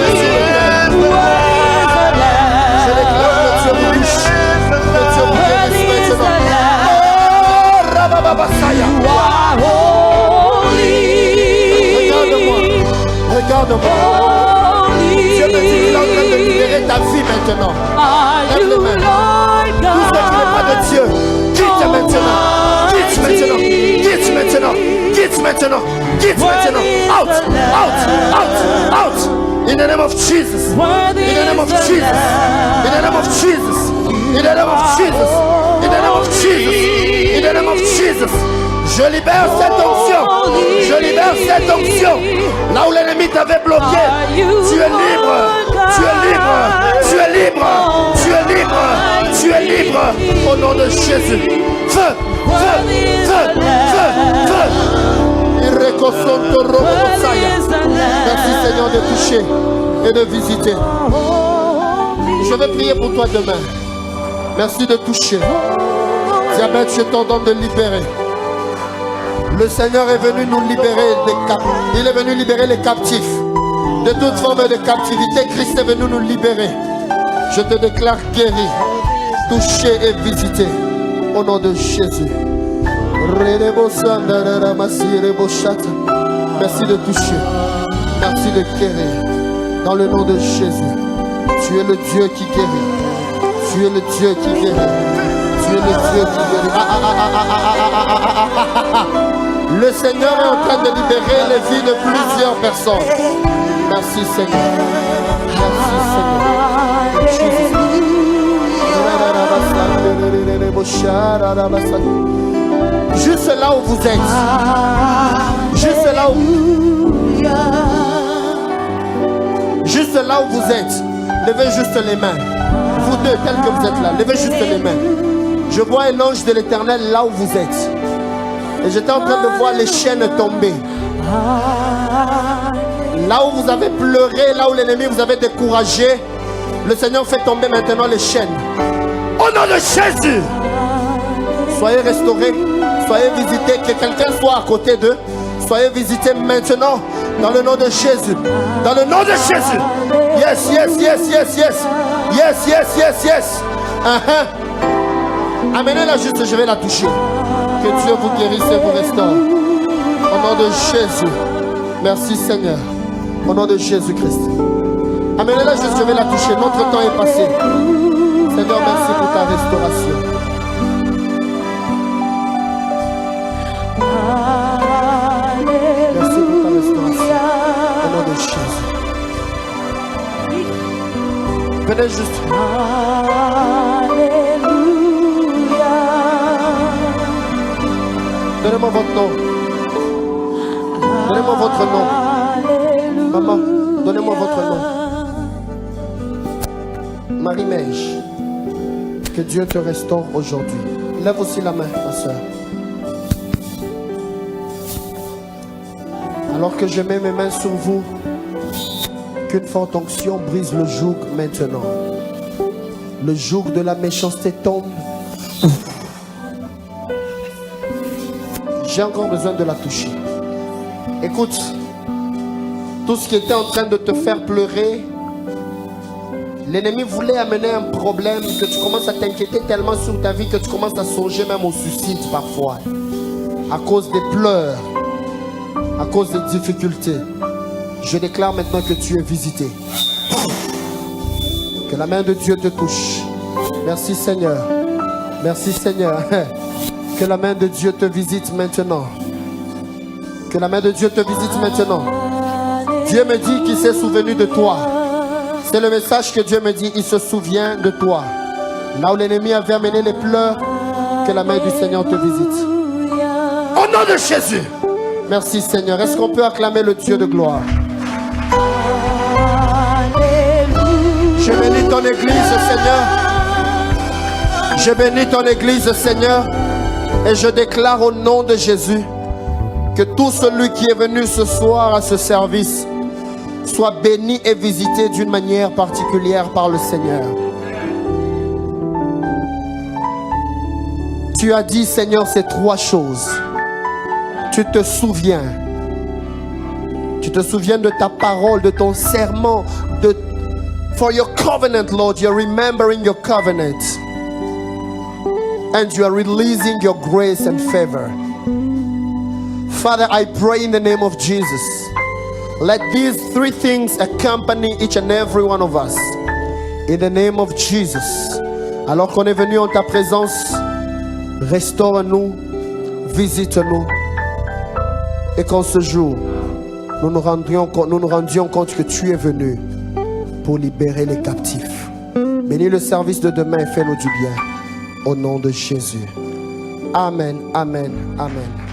sur le cœur. Je déclare que Dieu vous touche. Que Dieu vous guérisse maintenant. Oh, Rabababasaya. Regarde-moi. Dieu me dit qu'il est en train de libérer ta vie maintenant. Lève les mains. Tout ce qui n'est pas de Dieu, quitte maintenant. Quitte maintenant. Out. In the name of Jesus. In the name of Jesus. In the name of Jesus. In the name of Jesus. In the name of Jesus. In the name of Jesus. Je libère cette onction. Là où l'ennemi t'avait bloqué, tu es libre. Au nom de Jésus. Feu. Merci Seigneur de toucher et de visiter. Je vais prier pour toi demain. Merci de toucher. Diabète, je t'ordonne de libérer. Le Seigneur est venu nous libérer des captifs. Il est venu libérer les captifs. De toute forme de captivité, Christ est venu nous libérer. Je te déclare guéri, touché et visité. Au nom de Jésus. Merci de toucher. Merci de guérir. Dans le nom de Jésus. Tu es le Dieu qui guérit. Tu es le Dieu qui guérit. Tu es le Dieu qui guérit. Le Seigneur est en train de libérer les vies de plusieurs personnes. Merci Seigneur. Juste là où vous êtes. Juste là où vous êtes. Levez juste les mains. Vous deux, tels que vous êtes là. Levez juste les mains. Je vois un ange de l'Éternel là où vous êtes. Et j'étais en train de voir les chaînes tomber. Là où vous avez pleuré, là où l'ennemi vous avait découragé, le Seigneur fait tomber maintenant les chaînes. Au nom de Jésus. Soyez restaurés, soyez visités, que quelqu'un soit à côté d'eux. Soyez visités maintenant dans le nom de Jésus. Dans le nom de Jésus. Yes. Amenez-la juste, je vais la toucher. Que Dieu vous guérisse et vous restaure. Au nom de Jésus. Merci Seigneur. Au nom de Jésus-Christ. Amenez-la juste, je vais la toucher. Notre temps est passé. Seigneur, merci pour ta restauration. Merci pour ta restauration. Au nom de Jésus. Venez juste. Donnez-moi votre nom. Donnez-moi votre nom. Maman, donnez-moi votre nom. Marie-Mège, que Dieu te restaure aujourd'hui. Lève aussi la main, ma soeur. Alors que je mets mes mains sur vous, qu'une forte onction brise le joug maintenant. Le joug de la méchanceté tombe. J'ai encore besoin de la toucher. Écoute, tout ce qui était en train de te faire pleurer, l'ennemi voulait amener un problème, que tu commences à t'inquiéter tellement sur ta vie que tu commences à songer même au suicide parfois. À cause des pleurs, à cause des difficultés. Je déclare maintenant que tu es visité. Que la main de Dieu te touche. Merci Seigneur. Merci Seigneur. Que la main de Dieu te visite maintenant. Que la main de Dieu te visite maintenant. Dieu me dit qu'il s'est souvenu de toi. C'est le message que Dieu me dit. Il se souvient de toi. Là où l'ennemi avait amené les pleurs, que la main du Seigneur te visite. Au nom de Jésus. Merci Seigneur. Est-ce qu'on peut acclamer le Dieu de gloire? Je bénis ton église, Seigneur. Je bénis ton église, Seigneur. Et je déclare au nom de Jésus que tout celui qui est venu ce soir à ce service soit béni et visité d'une manière particulière par le Seigneur. Tu as dit, Seigneur, ces trois choses. Tu te souviens. Tu te souviens de ta parole, de ton serment, for your covenant, Lord. You're remembering your covenant. And you are releasing your grace and favor. Father, I pray in the name of Jesus. Let these three things accompany each and every one of us. In the name of Jesus. Alors qu'on est venu en ta présence, restaure-nous, visite-nous. Et qu'en ce jour, nous nous rendions compte que tu es venu pour libérer les captifs. Bénis le service de demain et fais-nous du bien. Au nom de Jésus. Amen, amen, amen.